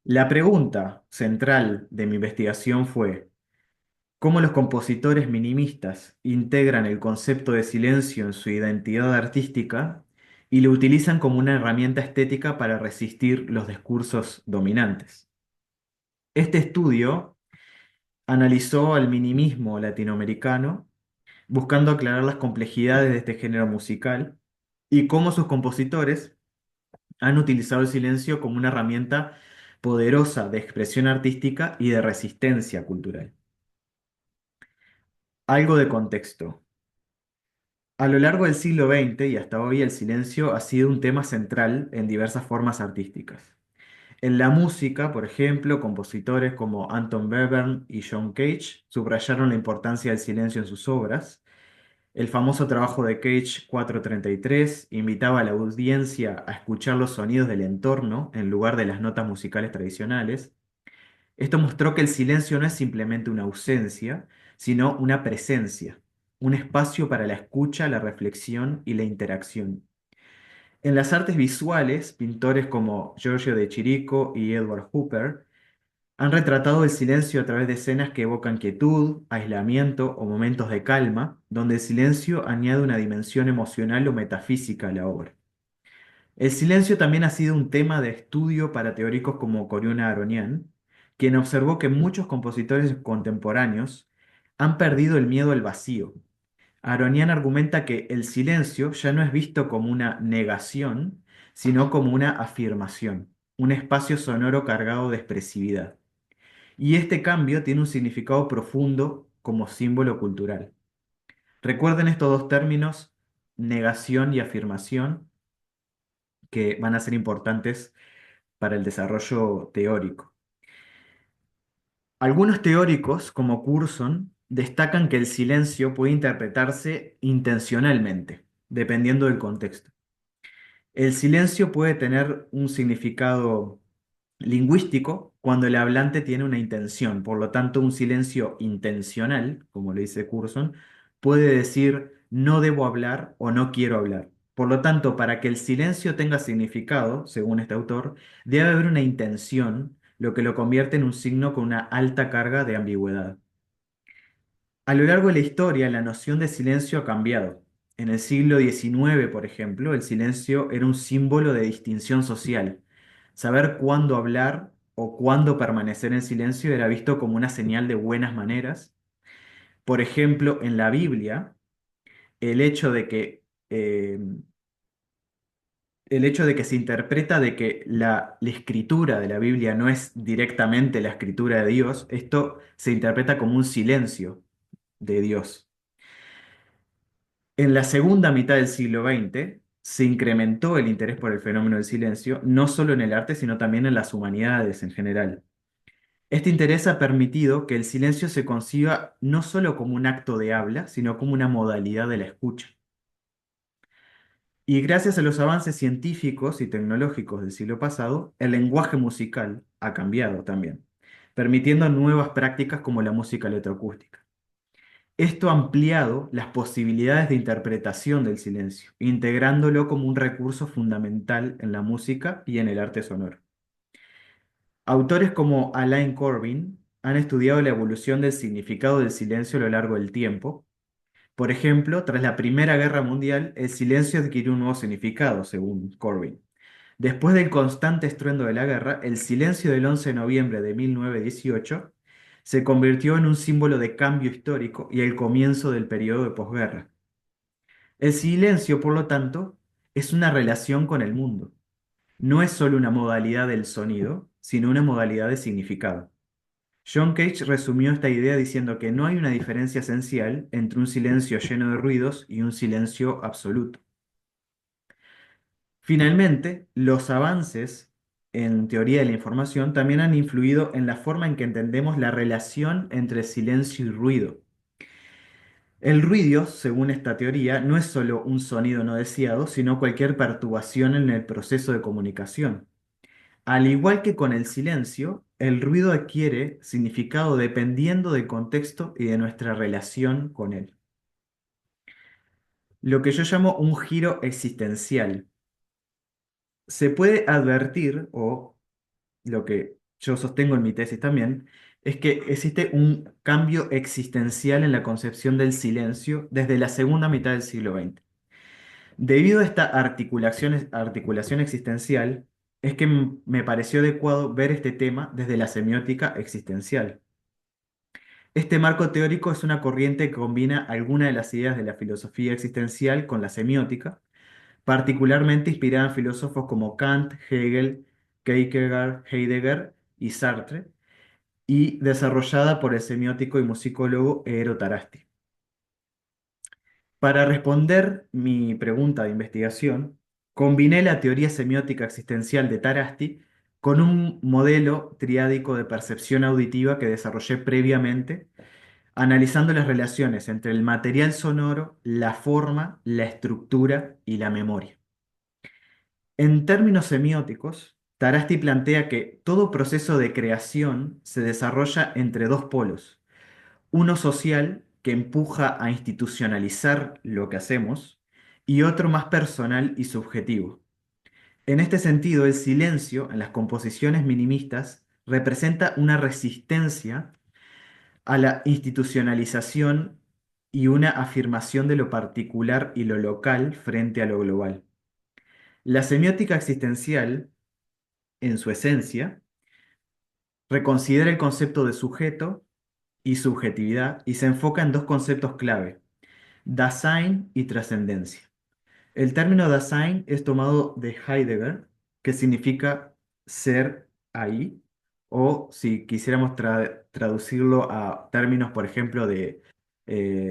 La pregunta central de mi investigación fue cómo los compositores minimistas integran el concepto de silencio en su identidad artística y lo utilizan como una herramienta estética para resistir los discursos dominantes. Este estudio analizó al minimismo latinoamericano, buscando aclarar las complejidades de este género musical y cómo sus compositores han utilizado el silencio como una herramienta poderosa de expresión artística y de resistencia cultural. Algo de contexto. A lo largo del siglo XX y hasta hoy el silencio ha sido un tema central en diversas formas artísticas. En la música, por ejemplo, compositores como Anton Webern y John Cage subrayaron la importancia del silencio en sus obras. El famoso trabajo de Cage 433 invitaba a la audiencia a escuchar los sonidos del entorno en lugar de las notas musicales tradicionales. Esto mostró que el silencio no es simplemente una ausencia, sino una presencia, un espacio para la escucha, la reflexión y la interacción. En las artes visuales, pintores como Giorgio de Chirico y Edward Hopper han retratado el silencio a través de escenas que evocan quietud, aislamiento o momentos de calma, donde el silencio añade una dimensión emocional o metafísica a la obra. El silencio también ha sido un tema de estudio para teóricos como Coriuna Aronian, quien observó que muchos compositores contemporáneos han perdido el miedo al vacío. Aronian argumenta que el silencio ya no es visto como una negación, sino como una afirmación, un espacio sonoro cargado de expresividad. Y este cambio tiene un significado profundo como símbolo cultural. Recuerden estos dos términos, negación y afirmación, que van a ser importantes para el desarrollo teórico. Algunos teóricos, como Curson, destacan que el silencio puede interpretarse intencionalmente, dependiendo del contexto. El silencio puede tener un significado lingüístico cuando el hablante tiene una intención. Por lo tanto, un silencio intencional, como le dice Curson, puede decir no debo hablar o no quiero hablar. Por lo tanto, para que el silencio tenga significado, según este autor, debe haber una intención, lo que lo convierte en un signo con una alta carga de ambigüedad. A lo largo de la historia, la noción de silencio ha cambiado. En el siglo XIX, por ejemplo, el silencio era un símbolo de distinción social. Saber cuándo hablar o cuándo permanecer en silencio era visto como una señal de buenas maneras. Por ejemplo, en la Biblia, el hecho de que, eh, el hecho de que se interpreta de que la escritura de la Biblia no es directamente la escritura de Dios, esto se interpreta como un silencio de Dios. En la segunda mitad del siglo XX se incrementó el interés por el fenómeno del silencio, no solo en el arte, sino también en las humanidades en general. Este interés ha permitido que el silencio se conciba no solo como un acto de habla, sino como una modalidad de la escucha. Y gracias a los avances científicos y tecnológicos del siglo pasado, el lenguaje musical ha cambiado también, permitiendo nuevas prácticas como la música electroacústica. Esto ha ampliado las posibilidades de interpretación del silencio, integrándolo como un recurso fundamental en la música y en el arte sonoro. Autores como Alain Corbin han estudiado la evolución del significado del silencio a lo largo del tiempo. Por ejemplo, tras la Primera Guerra Mundial, el silencio adquirió un nuevo significado, según Corbin. Después del constante estruendo de la guerra, el silencio del 11 de noviembre de 1918 se convirtió en un símbolo de cambio histórico y el comienzo del periodo de posguerra. El silencio, por lo tanto, es una relación con el mundo. No es solo una modalidad del sonido, sino una modalidad de significado. John Cage resumió esta idea diciendo que no hay una diferencia esencial entre un silencio lleno de ruidos y un silencio absoluto. Finalmente, los avances en teoría de la información también han influido en la forma en que entendemos la relación entre silencio y ruido. El ruido, según esta teoría, no es solo un sonido no deseado, sino cualquier perturbación en el proceso de comunicación. Al igual que con el silencio, el ruido adquiere significado dependiendo del contexto y de nuestra relación con él. Lo que yo llamo un giro existencial. Se puede advertir, o lo que yo sostengo en mi tesis también, es que existe un cambio existencial en la concepción del silencio desde la segunda mitad del siglo XX. Debido a esta articulación existencial, es que me pareció adecuado ver este tema desde la semiótica existencial. Este marco teórico es una corriente que combina algunas de las ideas de la filosofía existencial con la semiótica, particularmente inspirada en filósofos como Kant, Hegel, Kierkegaard, Heidegger y Sartre, y desarrollada por el semiótico y musicólogo Eero Tarasti. Para responder mi pregunta de investigación, combiné la teoría semiótica existencial de Tarasti con un modelo triádico de percepción auditiva que desarrollé previamente, analizando las relaciones entre el material sonoro, la forma, la estructura y la memoria. En términos semióticos, Tarasti plantea que todo proceso de creación se desarrolla entre dos polos: uno social, que empuja a institucionalizar lo que hacemos, y otro más personal y subjetivo. En este sentido, el silencio en las composiciones minimistas representa una resistencia a la institucionalización y una afirmación de lo particular y lo local frente a lo global. La semiótica existencial, en su esencia, reconsidera el concepto de sujeto y subjetividad y se enfoca en dos conceptos clave: Dasein y trascendencia. El término Dasein es tomado de Heidegger, que significa ser ahí, o si quisiéramos traducirlo a términos, por ejemplo, de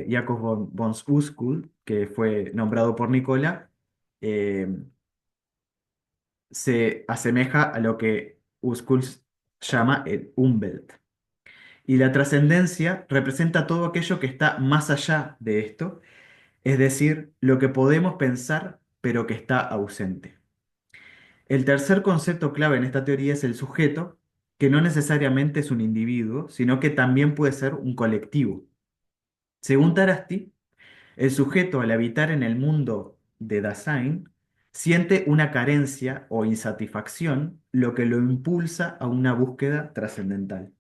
Jacob von Uskul, que fue nombrado por Nicola, eh, se asemeja a lo que Uskul llama el Umwelt. Y la trascendencia representa todo aquello que está más allá de esto, es decir, lo que podemos pensar pero que está ausente. El tercer concepto clave en esta teoría es el sujeto, que no necesariamente es un individuo, sino que también puede ser un colectivo. Según Tarasti, el sujeto al habitar en el mundo de Dasein siente una carencia o insatisfacción, lo que lo impulsa a una búsqueda trascendental.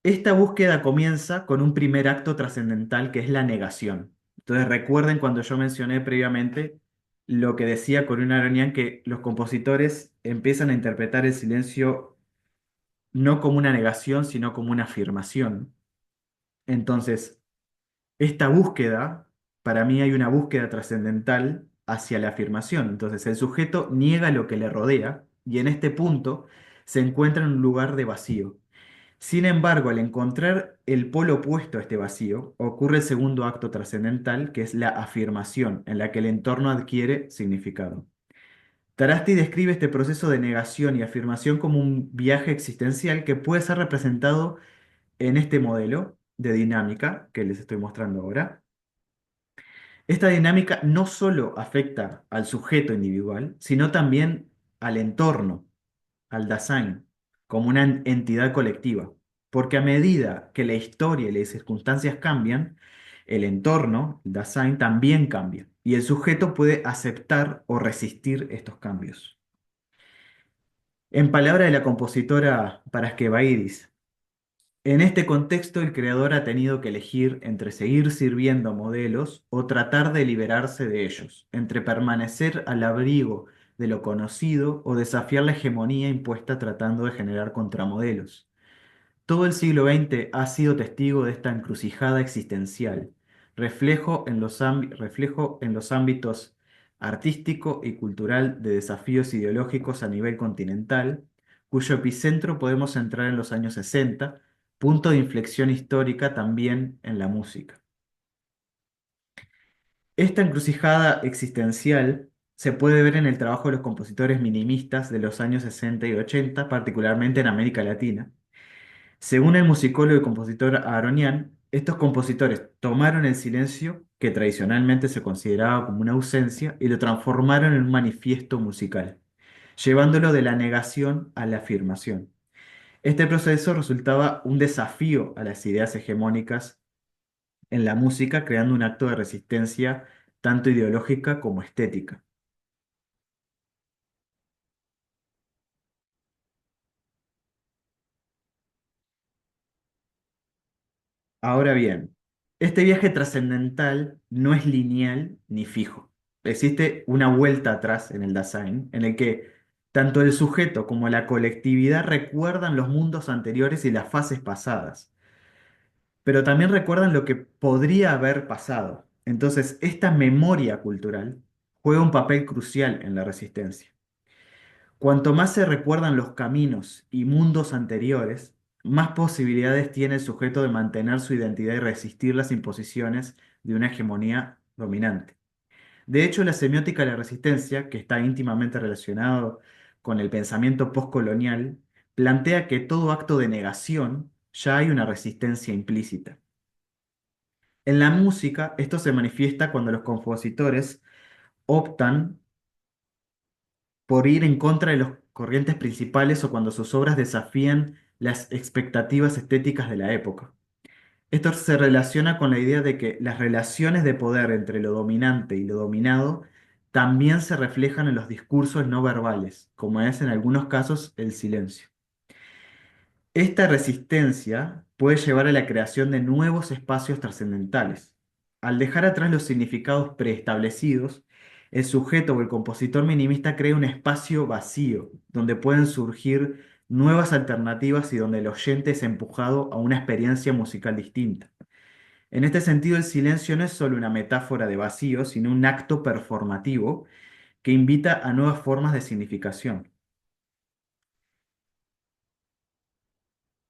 Esta búsqueda comienza con un primer acto trascendental que es la negación. Entonces recuerden cuando yo mencioné previamente lo que decía Corina Aronian, que los compositores empiezan a interpretar el silencio no como una negación, sino como una afirmación. Entonces, esta búsqueda, para mí hay una búsqueda trascendental hacia la afirmación. Entonces, el sujeto niega lo que le rodea y en este punto se encuentra en un lugar de vacío. Sin embargo, al encontrar el polo opuesto a este vacío, ocurre el segundo acto trascendental, que es la afirmación, en la que el entorno adquiere significado. Tarasti describe este proceso de negación y afirmación como un viaje existencial que puede ser representado en este modelo de dinámica que les estoy mostrando ahora. Esta dinámica no solo afecta al sujeto individual, sino también al entorno, al Dasein, como una entidad colectiva. Porque a medida que la historia y las circunstancias cambian, el entorno, el Dasein, también cambia. Y el sujeto puede aceptar o resistir estos cambios. En palabra de la compositora Paraskevaidis, en este contexto, el creador ha tenido que elegir entre seguir sirviendo a modelos o tratar de liberarse de ellos, entre permanecer al abrigo de lo conocido o desafiar la hegemonía impuesta tratando de generar contramodelos. Todo el siglo XX ha sido testigo de esta encrucijada existencial, reflejo en los ámbitos artístico y cultural de desafíos ideológicos a nivel continental, cuyo epicentro podemos centrar en los años 60, punto de inflexión histórica también en la música. Esta encrucijada existencial se puede ver en el trabajo de los compositores minimistas de los años 60 y 80, particularmente en América Latina. Según el musicólogo y compositor Aaronian, estos compositores tomaron el silencio, que tradicionalmente se consideraba como una ausencia, y lo transformaron en un manifiesto musical, llevándolo de la negación a la afirmación. Este proceso resultaba un desafío a las ideas hegemónicas en la música, creando un acto de resistencia tanto ideológica como estética. Ahora bien, este viaje trascendental no es lineal ni fijo. Existe una vuelta atrás en el Dasein, en el que tanto el sujeto como la colectividad recuerdan los mundos anteriores y las fases pasadas, pero también recuerdan lo que podría haber pasado. Entonces, esta memoria cultural juega un papel crucial en la resistencia. Cuanto más se recuerdan los caminos y mundos anteriores, más posibilidades tiene el sujeto de mantener su identidad y resistir las imposiciones de una hegemonía dominante. De hecho, la semiótica de la resistencia, que está íntimamente relacionado con el pensamiento postcolonial, plantea que todo acto de negación ya hay una resistencia implícita. En la música, esto se manifiesta cuando los compositores optan por ir en contra de las corrientes principales o cuando sus obras desafían las expectativas estéticas de la época. Esto se relaciona con la idea de que las relaciones de poder entre lo dominante y lo dominado también se reflejan en los discursos no verbales, como es en algunos casos el silencio. Esta resistencia puede llevar a la creación de nuevos espacios trascendentales. Al dejar atrás los significados preestablecidos, el sujeto o el compositor minimista crea un espacio vacío, donde pueden surgir nuevas alternativas y donde el oyente es empujado a una experiencia musical distinta. En este sentido, el silencio no es solo una metáfora de vacío, sino un acto performativo que invita a nuevas formas de significación.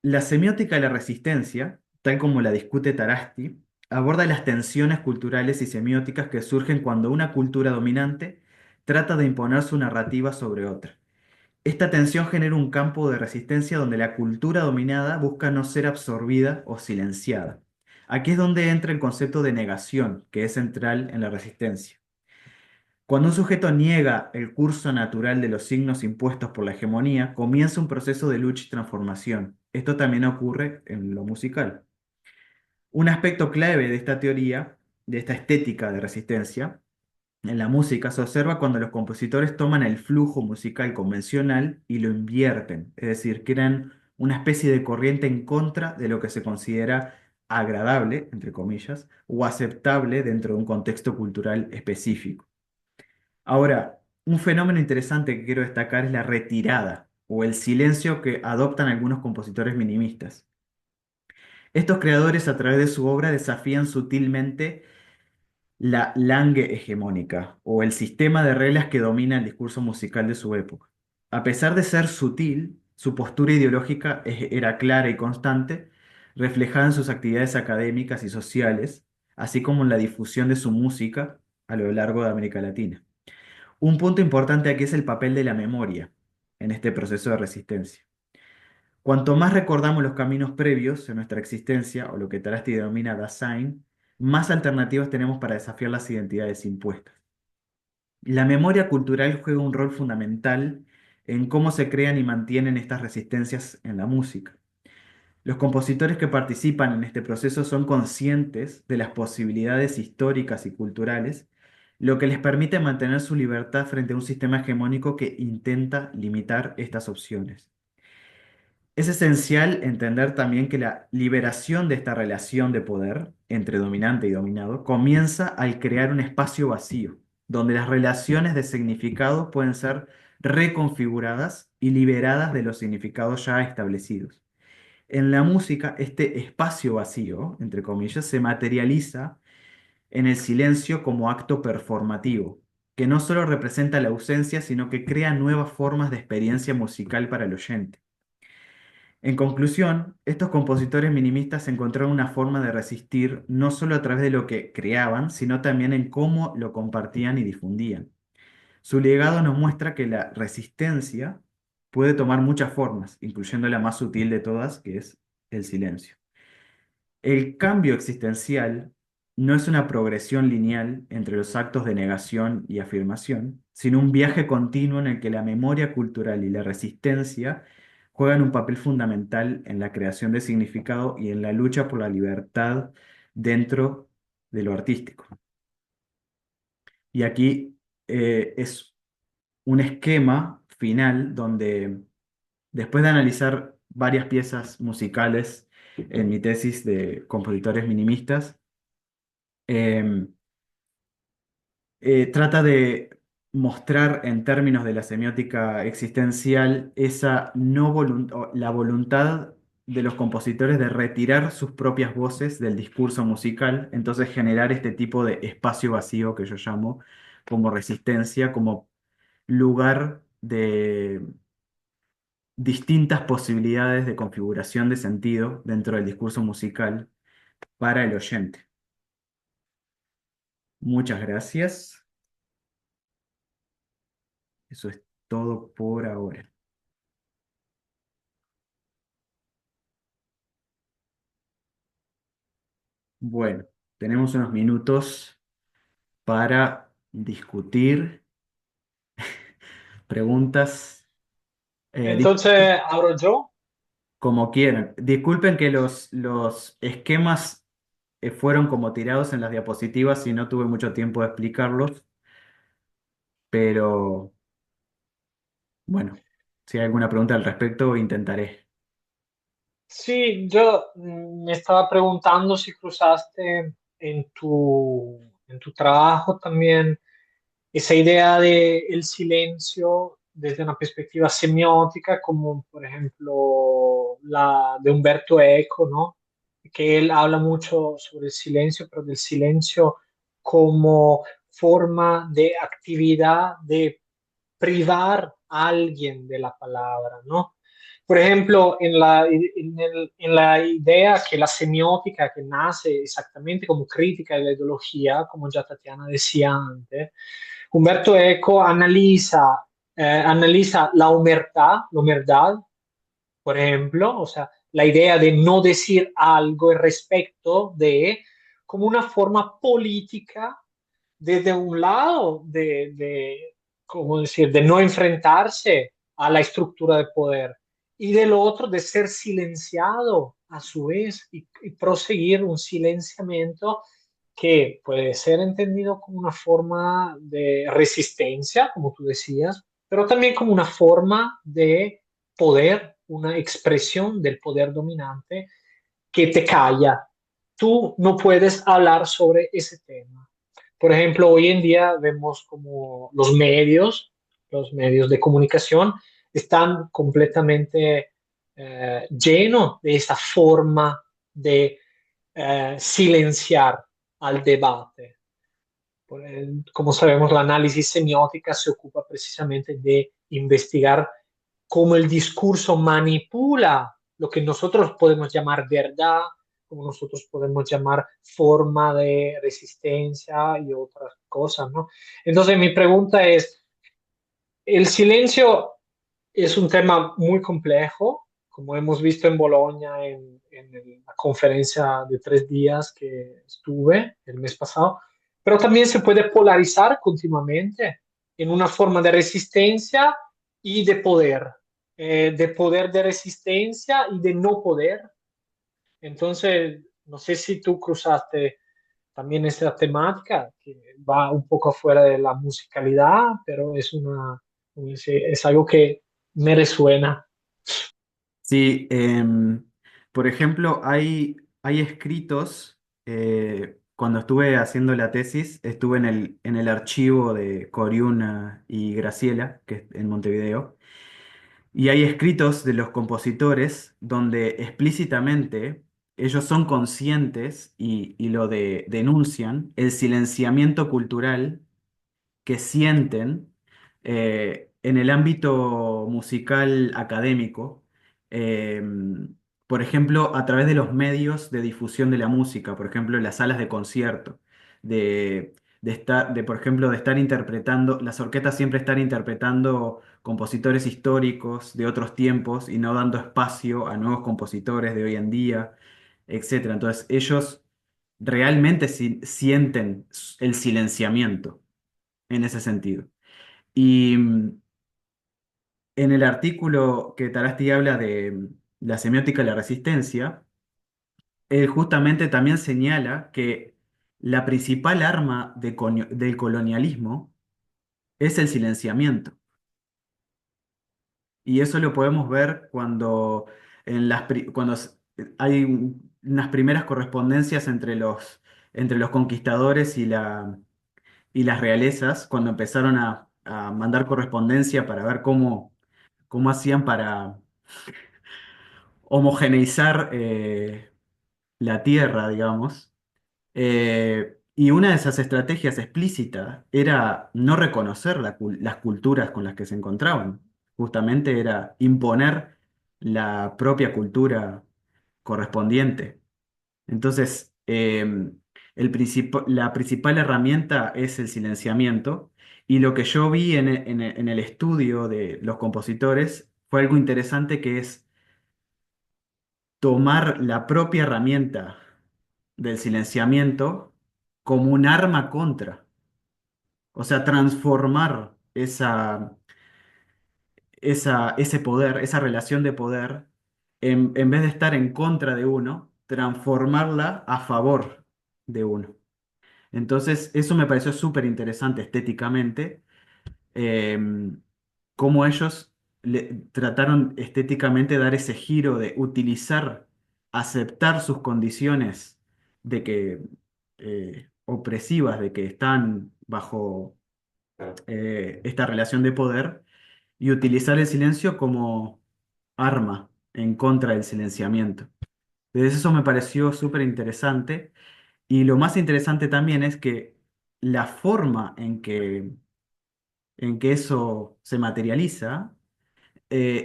La semiótica de la resistencia, tal como la discute Tarasti, aborda las tensiones culturales y semióticas que surgen cuando una cultura dominante trata de imponer su narrativa sobre otra. Esta tensión genera un campo de resistencia donde la cultura dominada busca no ser absorbida o silenciada. Aquí es donde entra el concepto de negación, que es central en la resistencia. Cuando un sujeto niega el curso natural de los signos impuestos por la hegemonía, comienza un proceso de lucha y transformación. Esto también ocurre en lo musical. Un aspecto clave de esta teoría, de esta estética de resistencia, en la música se observa cuando los compositores toman el flujo musical convencional y lo invierten, es decir, crean una especie de corriente en contra de lo que se considera agradable, entre comillas, o aceptable dentro de un contexto cultural específico. Ahora, un fenómeno interesante que quiero destacar es la retirada o el silencio que adoptan algunos compositores minimistas. Estos creadores a través de su obra desafían sutilmente la langue hegemónica o el sistema de reglas que domina el discurso musical de su época. A pesar de ser sutil, su postura ideológica era clara y constante, reflejada en sus actividades académicas y sociales, así como en la difusión de su música a lo largo de América Latina. Un punto importante aquí es el papel de la memoria en este proceso de resistencia. Cuanto más recordamos los caminos previos en nuestra existencia, o lo que Tarasti denomina Dasein, más alternativas tenemos para desafiar las identidades impuestas. La memoria cultural juega un rol fundamental en cómo se crean y mantienen estas resistencias en la música. Los compositores que participan en este proceso son conscientes de las posibilidades históricas y culturales, lo que les permite mantener su libertad frente a un sistema hegemónico que intenta limitar estas opciones. Es esencial entender también que la liberación de esta relación de poder entre dominante y dominado comienza al crear un espacio vacío, donde las relaciones de significado pueden ser reconfiguradas y liberadas de los significados ya establecidos. En la música, este espacio vacío, entre comillas, se materializa en el silencio como acto performativo, que no solo representa la ausencia, sino que crea nuevas formas de experiencia musical para el oyente. En conclusión, estos compositores minimistas encontraron una forma de resistir no solo a través de lo que creaban, sino también en cómo lo compartían y difundían. Su legado nos muestra que la resistencia puede tomar muchas formas, incluyendo la más sutil de todas, que es el silencio. El cambio existencial no es una progresión lineal entre los actos de negación y afirmación, sino un viaje continuo en el que la memoria cultural y la resistencia juegan un papel fundamental en la creación de significado y en la lucha por la libertad dentro de lo artístico. Y aquí es un esquema final donde, después de analizar varias piezas musicales en mi tesis de compositores minimistas, eh, trata de mostrar en términos de la semiótica existencial esa no la voluntad de los compositores de retirar sus propias voces del discurso musical, entonces generar este tipo de espacio vacío que yo llamo como resistencia, como lugar de distintas posibilidades de configuración de sentido dentro del discurso musical para el oyente. Muchas gracias. Eso es todo por ahora. Bueno, tenemos unos minutos para discutir preguntas, Entonces, abro yo. como quieran. Disculpen que los esquemas fueron como tirados en las diapositivas y no tuve mucho tiempo de explicarlos, pero bueno, si hay alguna pregunta al respecto, intentaré. Sí, yo me estaba preguntando si cruzaste en tu trabajo también esa idea de el silencio desde una perspectiva semiótica, como por ejemplo la de Umberto Eco, ¿no? Que él habla mucho sobre el silencio, pero del silencio como forma de actividad de privar a alguien de la palabra, ¿no? Por ejemplo, en la idea que la semiótica que nace exactamente como crítica de la ideología, como ya Tatiana decía antes, Humberto Eco analiza la humildad, por ejemplo, o sea, la idea de no decir algo respecto de como una forma política desde un lado ¿cómo decir?, de no enfrentarse a la estructura de poder y del otro de ser silenciado a su vez y proseguir un silenciamiento que puede ser entendido como una forma de resistencia, como tú decías, pero también como una forma de poder, una expresión del poder dominante que te calla. Tú no puedes hablar sobre ese tema. Por ejemplo, hoy en día vemos como los medios de comunicación, están completamente llenos de esa forma de silenciar al debate. Como sabemos, la análisis semiótica se ocupa precisamente de investigar cómo el discurso manipula lo que nosotros podemos llamar verdad, como nosotros podemos llamar forma de resistencia y otras cosas, ¿no? Entonces, mi pregunta es, el silencio es un tema muy complejo, como hemos visto en Bolonia en la conferencia de 3 días que estuve el mes pasado, pero también se puede polarizar continuamente en una forma de resistencia y de poder de resistencia y de no poder. Entonces, no sé si tú cruzaste también esa temática que va un poco afuera de la musicalidad, pero es algo que me resuena. Sí, por ejemplo, hay escritos, cuando estuve haciendo la tesis, estuve en el archivo de Coriuna y Graciela, que es en Montevideo, y hay escritos de los compositores donde explícitamente ellos son conscientes y denuncian el silenciamiento cultural que sienten en el ámbito musical académico, eh, por ejemplo, a través de los medios de difusión de la música, por ejemplo, las salas de concierto, por ejemplo, de estar interpretando, las orquestas siempre están interpretando compositores históricos de otros tiempos y no dando espacio a nuevos compositores de hoy en día, etcétera. Entonces, ellos realmente sienten el silenciamiento en ese sentido. Y en el artículo que Tarasti habla de la semiótica de la resistencia, él justamente también señala que la principal arma del colonialismo es el silenciamiento. Y eso lo podemos ver cuando, cuando hay unas primeras correspondencias entre los conquistadores y las realezas, cuando empezaron a mandar correspondencia para ver cómo hacían para homogeneizar la tierra, digamos. Y una de esas estrategias explícitas era no reconocer las culturas con las que se encontraban. Justamente era imponer la propia cultura correspondiente. Entonces, la principal herramienta es el silenciamiento, y lo que yo vi en el estudio de los compositores fue algo interesante, que es tomar la propia herramienta del silenciamiento como un arma contra, o sea, transformar ese poder, esa relación de poder, en vez de estar en contra de uno, transformarla a favor de uno. Entonces, eso me pareció súper interesante estéticamente, eh, cómo ellos trataron estéticamente de dar ese giro de utilizar, aceptar sus condiciones de que, opresivas, de que están bajo esta relación de poder, y utilizar el silencio como arma en contra del silenciamiento. Entonces, eso me pareció súper interesante. Y lo más interesante también es que la forma en que eso se materializa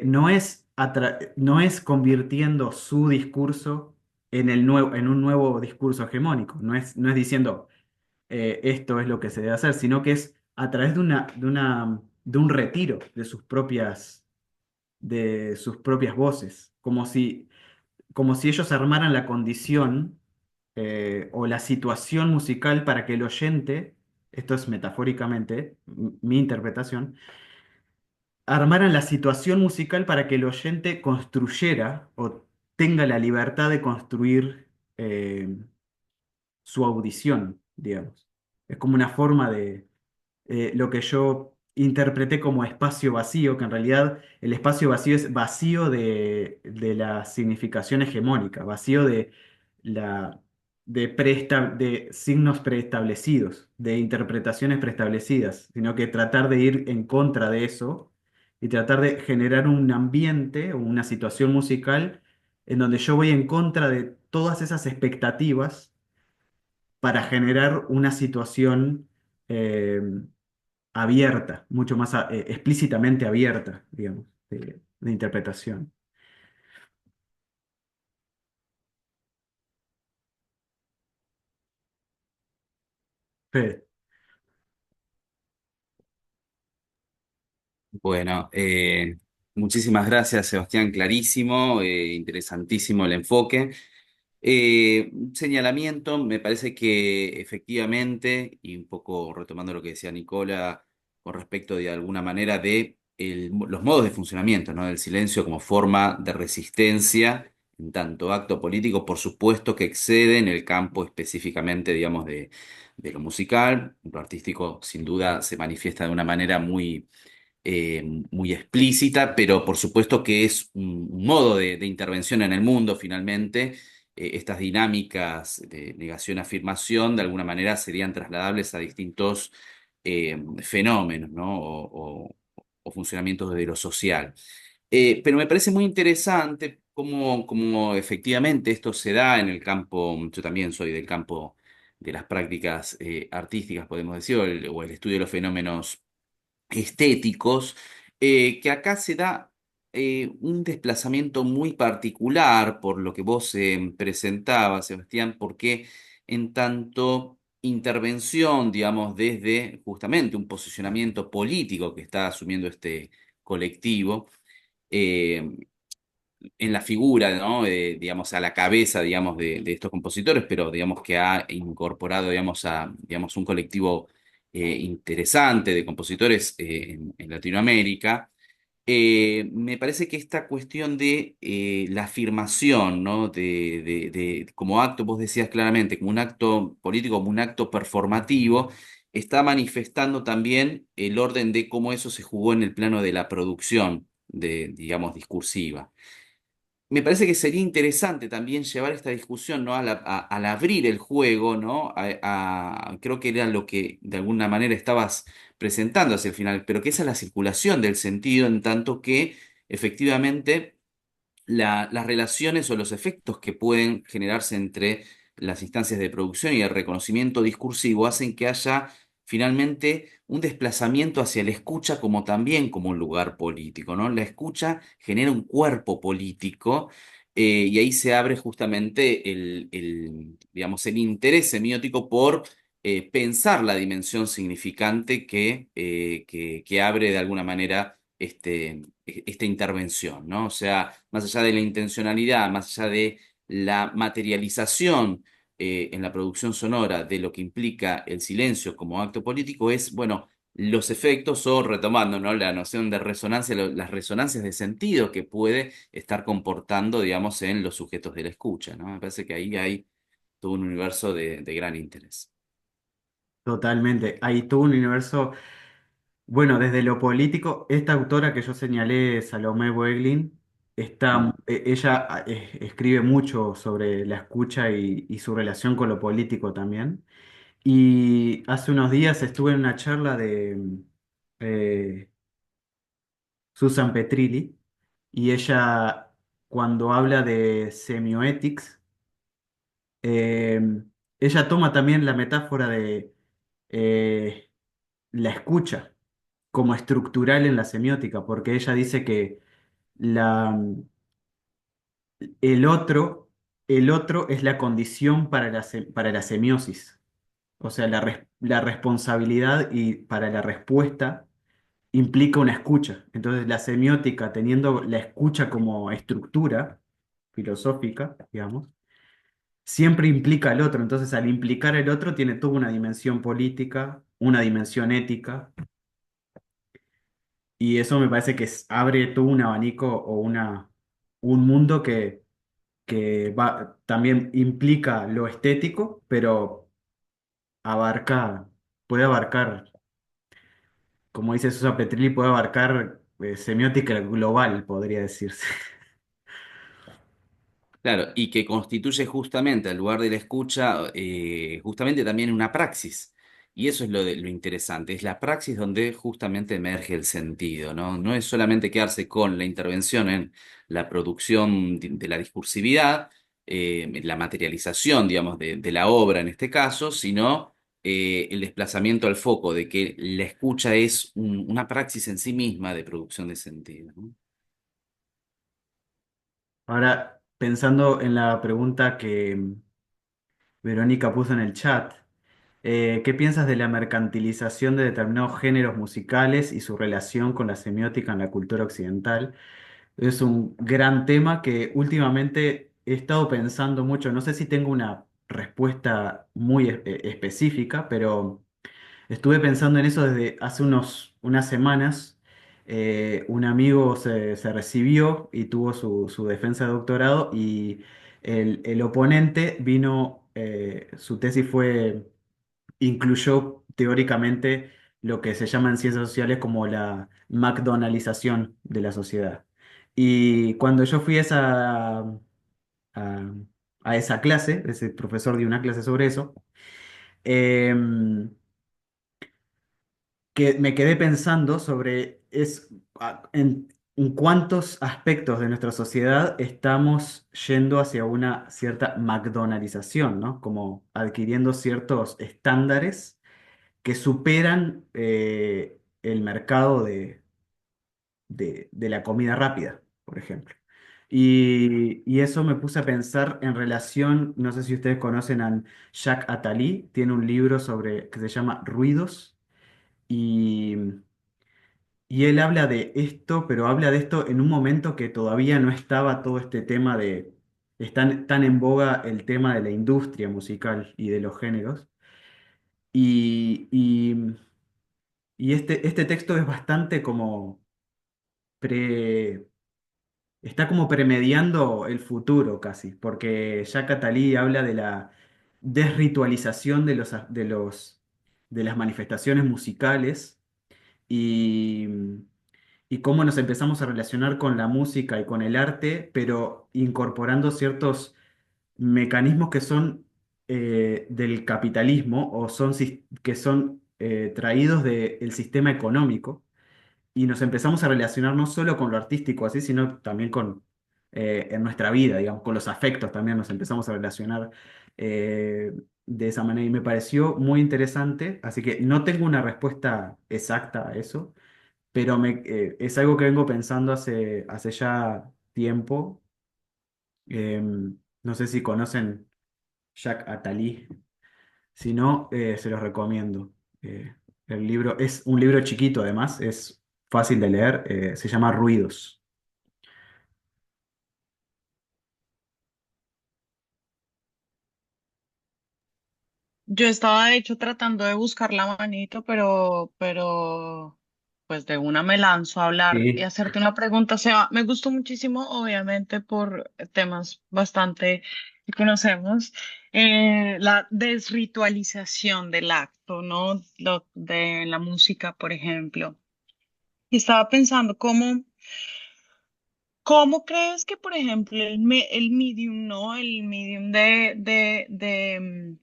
no es no es convirtiendo su discurso en un nuevo discurso hegemónico, no es diciendo esto es lo que se debe hacer, sino que es a través de un retiro de sus propias voces, como si ellos armaran la condición o la situación musical para que el oyente, esto es metafóricamente mi interpretación, armaran la situación musical para que el oyente construyera o tenga la libertad de construir su audición, digamos. Es como una forma de lo que yo interpreté como espacio vacío, que en realidad el espacio vacío es vacío de la significación hegemónica, vacío la, de signos preestablecidos, de interpretaciones preestablecidas, sino que tratar de ir en contra de eso y tratar de generar un ambiente o una situación musical en donde yo voy en contra de todas esas expectativas para generar una situación eh, abierta, mucho más explícitamente abierta, digamos, de interpretación. Fede. Bueno, muchísimas gracias, Sebastián. Clarísimo, interesantísimo el enfoque. Señalamiento, me parece que efectivamente, y un poco retomando lo que decía Nicola con respecto de alguna manera de los modos de funcionamiento, ¿no? Del silencio como forma de resistencia, en tanto acto político, por supuesto que excede en el campo específicamente, digamos, de lo musical. Lo artístico, sin duda, se manifiesta de una manera muy explícita, pero por supuesto que es un modo de intervención en el mundo, finalmente. Estas dinámicas de negación-afirmación, de alguna manera, serían trasladables a distintos fenómenos, ¿no? O funcionamientos de lo social. Pero me parece muy interesante cómo efectivamente esto se da en el campo. Yo también soy del campo de las prácticas artísticas, podemos decir, o el estudio de los fenómenos estéticos, que acá se da un desplazamiento muy particular por lo que vos presentabas, Sebastián, porque en tanto intervención, digamos, desde justamente un posicionamiento político que está asumiendo este colectivo, eh, en la figura, ¿no? Digamos, a la cabeza, digamos, de estos compositores, pero digamos que ha incorporado, digamos, un colectivo interesante de compositores en Latinoamérica. Me parece que esta cuestión de la afirmación, ¿no? Como acto, vos decías claramente, como un acto político, como un acto performativo, está manifestando también el orden de cómo eso se jugó en el plano de la producción, digamos, discursiva. Me parece que sería interesante también llevar esta discusión, ¿no? Al abrir el juego, ¿no? Creo que era lo que de alguna manera estabas presentando hacia el final, pero que esa es la circulación del sentido, en tanto que efectivamente las relaciones o los efectos que pueden generarse entre las instancias de producción y el reconocimiento discursivo hacen que haya finalmente un desplazamiento hacia la escucha como también como un lugar político, ¿no? La escucha genera un cuerpo político, y ahí se abre justamente digamos, el interés semiótico por pensar la dimensión significante que abre de alguna manera esta intervención, ¿no? O sea, más allá de la intencionalidad, más allá de la materialización en la producción sonora de lo que implica el silencio como acto político, es, bueno, los efectos o retomando, ¿no? La noción de resonancia, las resonancias de sentido que puede estar comportando, digamos, en los sujetos de la escucha, ¿no? Me parece que ahí hay todo un universo de gran interés. Totalmente. Hay todo un universo, bueno, desde lo político, esta autora que yo señalé, Salomé Boeglin, Mm. ella escribe mucho sobre la escucha y su relación con lo político también. Y hace unos días estuve en una charla de eh, Susan Petrilli y ella, cuando habla de semioetics, eh, ella toma también la metáfora de eh, la escucha como estructural en la semiótica, porque ella dice que La, el otro, el otro es la condición para para la semiosis. O sea, la responsabilidad y para la respuesta implica una escucha. Entonces, la semiótica, teniendo la escucha como estructura filosófica, digamos, siempre implica al otro. Entonces, al implicar al otro, tiene toda una dimensión política, una dimensión ética, y eso me parece que abre todo un abanico o un mundo que también implica lo estético, pero abarca, puede abarcar, como dice Susa Petrilli, puede abarcar semiótica global, podría decirse. Claro, y que constituye justamente, al lugar de la escucha, justamente también una praxis. Y eso es lo interesante, es la praxis donde justamente emerge el sentido, ¿no? No es solamente quedarse con la intervención en la producción de la discursividad, la materialización, digamos, de la obra en este caso, sino el desplazamiento al foco de que la escucha es una praxis en sí misma de producción de sentido, ¿no? Ahora, pensando en la pregunta que Verónica puso en el chat, ¿qué piensas de la mercantilización de determinados géneros musicales y su relación con la semiótica en la cultura occidental? Es un gran tema que últimamente he estado pensando mucho. No sé si tengo una respuesta muy específica, pero estuve pensando en eso desde hace unas semanas. Un amigo se recibió y tuvo su defensa de doctorado y el oponente vino, su tesis incluyó teóricamente lo que se llama en ciencias sociales como la McDonaldización de la sociedad. Y cuando yo fui a, a esa clase, ese profesor dio una clase sobre eso, em, que me quedé pensando sobre en cuántos aspectos de nuestra sociedad estamos yendo hacia una cierta McDonaldización, ¿no? Como adquiriendo ciertos estándares que superan el mercado de la comida rápida, por ejemplo. Y eso me puse a pensar en relación, no sé si ustedes conocen a Jacques Attali, tiene un libro que se llama Ruidos, y, y él habla de esto, pero habla de esto en un momento que todavía no estaba todo este tema tan en boga el tema de la industria musical y de los géneros. Y, y, y este texto es bastante como pre, está como premediando el futuro casi, porque ya Catalí habla de la desritualización de las manifestaciones musicales y, y cómo nos empezamos a relacionar con la música y con el arte, pero incorporando ciertos mecanismos que son del capitalismo o que son traídos del sistema económico y nos empezamos a relacionar no solo con lo artístico así, sino también en nuestra vida, digamos, con los afectos también nos empezamos a relacionar eh, de esa manera y me pareció muy interesante, así que no tengo una respuesta exacta a eso, pero es algo que vengo pensando hace ya tiempo. No sé si conocen Jacques Attali, si no, se los recomiendo. El libro es un libro chiquito, además, es fácil de leer, se llama Ruidos. Yo estaba de hecho tratando de buscar la manito, pues de una me lanzo a hablar y Sí. hacerte una pregunta. Seba, me gustó muchísimo, obviamente, por temas bastante que conocemos, la desritualización del acto, ¿no? Lo de la música, por ejemplo. Y estaba pensando ¿cómo crees que, por ejemplo, el medium, ¿no? El medium de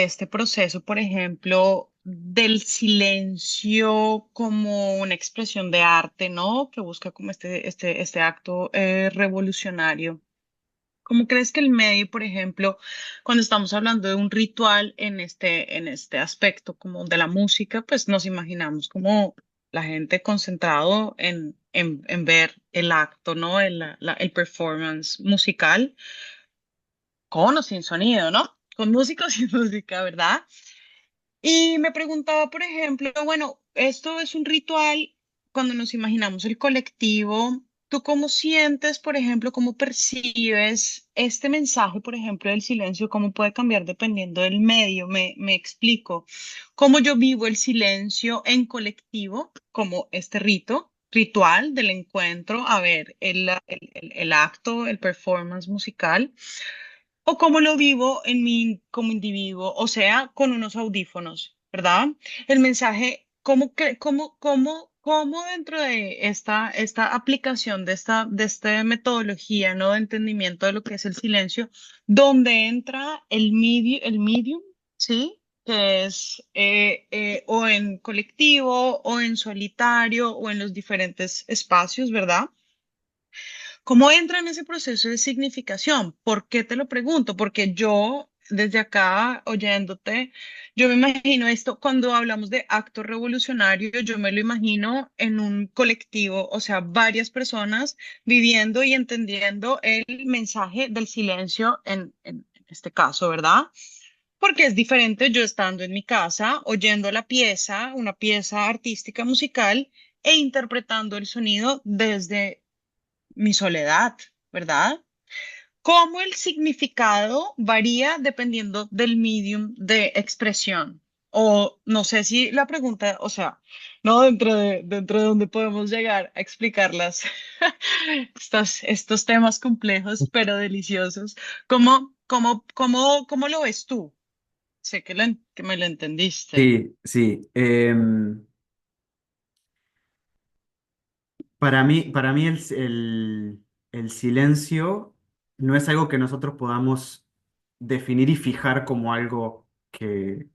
este proceso, por ejemplo, del silencio como una expresión de arte, ¿no? Que busca como este acto revolucionario. ¿Cómo crees que el medio, por ejemplo, cuando estamos hablando de un ritual en este aspecto como de la música, pues nos imaginamos como la gente concentrado en ver el acto, ¿no? El performance musical con o sin sonido, ¿no? Con música o sin música, ¿verdad? Y me preguntaba, por ejemplo, bueno, esto es un ritual cuando nos imaginamos el colectivo. ¿Tú cómo sientes, por ejemplo, cómo percibes este mensaje, por ejemplo, del silencio? ¿Cómo puede cambiar dependiendo del medio? Me explico. ¿Cómo yo vivo el silencio en colectivo, como este ritual del encuentro, a ver, el acto, el performance musical? ¿O cómo lo vivo en mí como individuo? O sea, con unos audífonos, ¿verdad? El mensaje, cómo dentro de esta aplicación, de esta metodología, ¿no? De entendimiento de lo que es el silencio, donde entra el medium, ¿sí? Que es o en colectivo, o en solitario, o en los diferentes espacios, ¿verdad? ¿Cómo entra en ese proceso de significación? ¿Por qué te lo pregunto? Porque yo, desde acá, oyéndote, yo me imagino esto, cuando hablamos de acto revolucionario, yo me lo imagino en un colectivo, o sea, varias personas viviendo y entendiendo el mensaje del silencio en este caso, ¿verdad? Porque es diferente yo estando en mi casa, oyendo la pieza, una pieza artística musical, e interpretando el sonido desde mi soledad, ¿verdad? Cómo el significado varía dependiendo del medium de expresión. O no sé si la pregunta, o sea, no dentro de donde podemos llegar a explicarlas, estos temas complejos pero deliciosos. ¿Cómo lo ves tú? Sé que me lo entendiste. Sí, sí. Para mí el silencio no es algo que nosotros podamos definir y fijar como algo que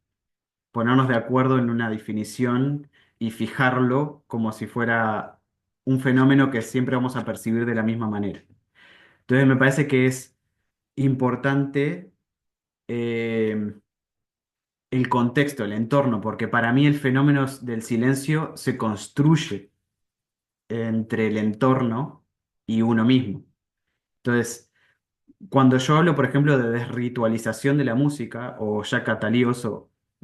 ponernos de acuerdo en una definición y fijarlo como si fuera un fenómeno que siempre vamos a percibir de la misma manera. Entonces me parece que es importante eh, el contexto, el entorno, porque para mí el fenómeno del silencio se construye entre el entorno y uno mismo. Entonces, cuando yo hablo, por ejemplo, de desritualización de la música, o Jacques Attali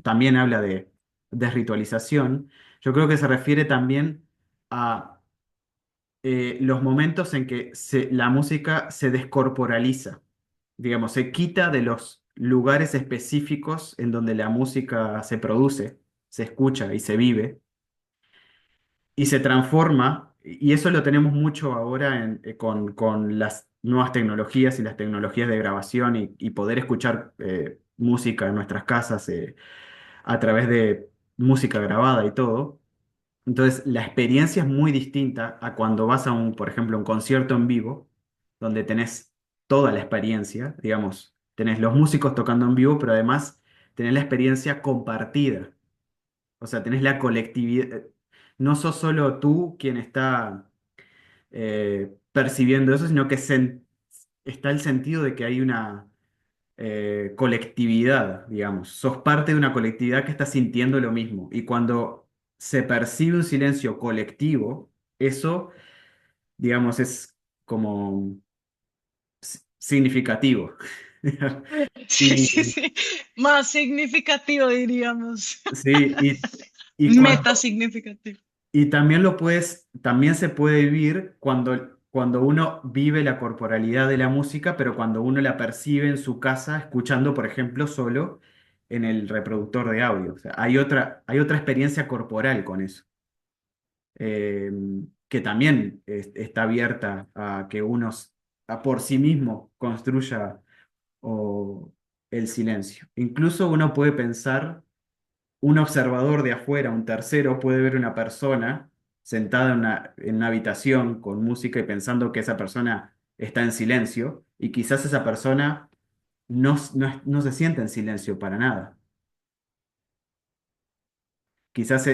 también habla de desritualización, yo creo que se refiere también a los momentos en que la música se descorporaliza, digamos, se quita de los lugares específicos en donde la música se produce, se escucha y se vive y se transforma, y eso lo tenemos mucho ahora con las nuevas tecnologías y las tecnologías de grabación y poder escuchar música en nuestras casas a través de música grabada y todo. Entonces, la experiencia es muy distinta a cuando vas a por ejemplo, un concierto en vivo, donde tenés toda la experiencia, digamos, tenés los músicos tocando en vivo, pero además tenés la experiencia compartida. O sea, tenés la colectividad. No sos solo tú quien está percibiendo eso, sino que está el sentido de que hay una colectividad, digamos. Sos parte de una colectividad que está sintiendo lo mismo. Y cuando se percibe un silencio colectivo, eso, digamos, es como significativo. Sí, sí, Y sí. Más significativo, diríamos. sí, y Meta cuando, significativo. y también se puede vivir cuando uno vive la corporalidad de la música, pero cuando uno la percibe en su casa, escuchando, por ejemplo, solo en el reproductor de audio. O sea, hay otra experiencia corporal con eso, eh, que también está abierta a que por sí mismo construya o, el silencio. Incluso uno puede pensar un observador de afuera, un tercero, puede ver una persona sentada en una habitación con música y pensando que esa persona está en silencio y quizás esa persona no se siente en silencio para nada. Quizás,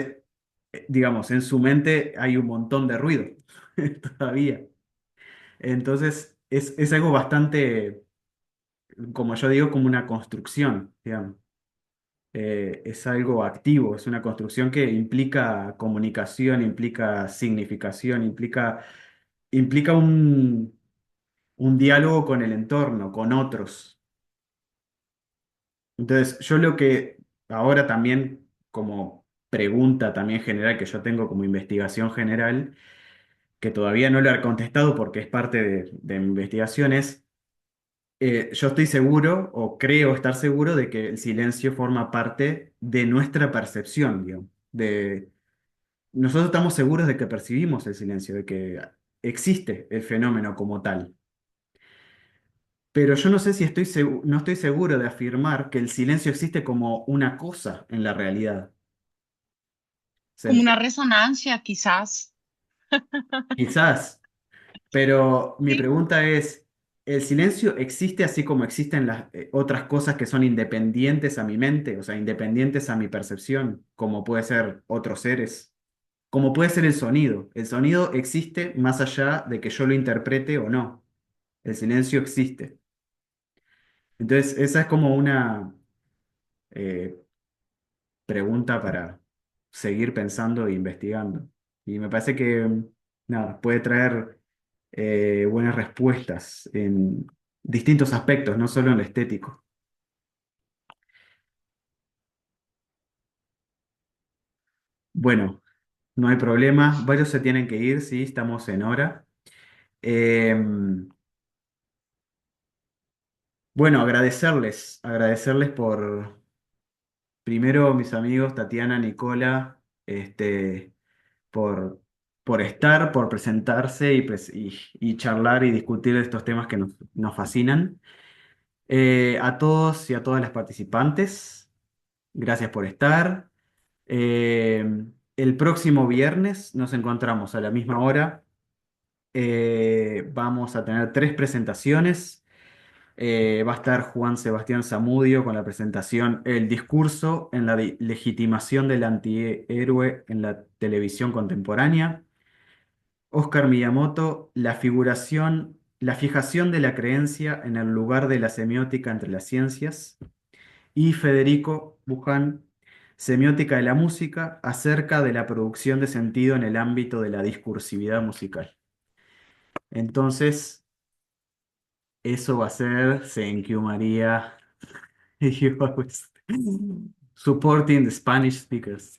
digamos, en su mente hay un montón de ruido todavía. Entonces, es algo bastante, como yo digo, como una construcción, digamos. es algo activo, es una construcción que implica comunicación, implica significación, implica un diálogo con el entorno, con otros. Entonces, yo lo que ahora también, como pregunta también general que yo tengo como investigación general, que todavía no lo he contestado porque es parte de mi investigación, es, yo estoy seguro o creo estar seguro de que el silencio forma parte de nuestra percepción, digamos. Nosotros estamos seguros de que percibimos el silencio, de que existe el fenómeno como tal. Pero yo no sé si no estoy seguro de afirmar que el silencio existe como una cosa en la realidad. ¿Se Como una entiende? resonancia, quizás. Quizás, pero mi Sí, pregunta es, ¿el silencio existe así como existen las otras cosas que son independientes a mi mente, o sea, independientes a mi percepción, como puede ser otros seres? Como puede ser el sonido. El sonido existe más allá de que yo lo interprete o no. El silencio existe. Entonces, esa es como una eh, pregunta para seguir pensando e investigando. Y me parece que, nada, puede traer buenas respuestas en distintos aspectos, no solo en lo estético. Bueno, no hay problema. Varios se tienen que ir, sí, estamos en hora. Bueno, agradecerles primero mis amigos Tatiana, Nicola, por, por estar, por presentarse y charlar y discutir de estos temas que nos fascinan. A todos y a todas las participantes, gracias por estar. Eh, el próximo viernes nos encontramos a la misma hora. Vamos a tener tres presentaciones. Va a estar Juan Sebastián Zamudio con la presentación El discurso en la legitimación del antihéroe en la televisión contemporánea. Oscar Miyamoto, la fijación de la creencia en el lugar de la semiótica entre las ciencias. Y Federico Buján, Semiótica de la música, acerca de la producción de sentido en el ámbito de la discursividad musical. Entonces, eso va a ser, thank you, María. You always supporting the Spanish speakers.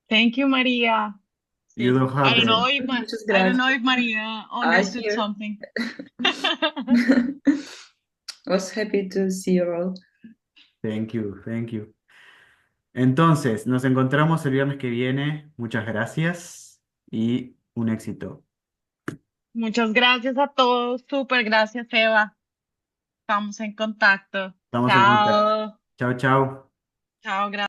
thank you, María. You Sí. don't have the. Muchas I don't gracias. know if María I understood hear. something. Was happy to see you all. Thank you, thank you. Entonces, nos encontramos el viernes que viene. Muchas gracias y un éxito. Muchas gracias a todos. Súper gracias, Eva. Estamos en contacto. Estamos en contacto. Chao. Chao, chao. Chao, gracias.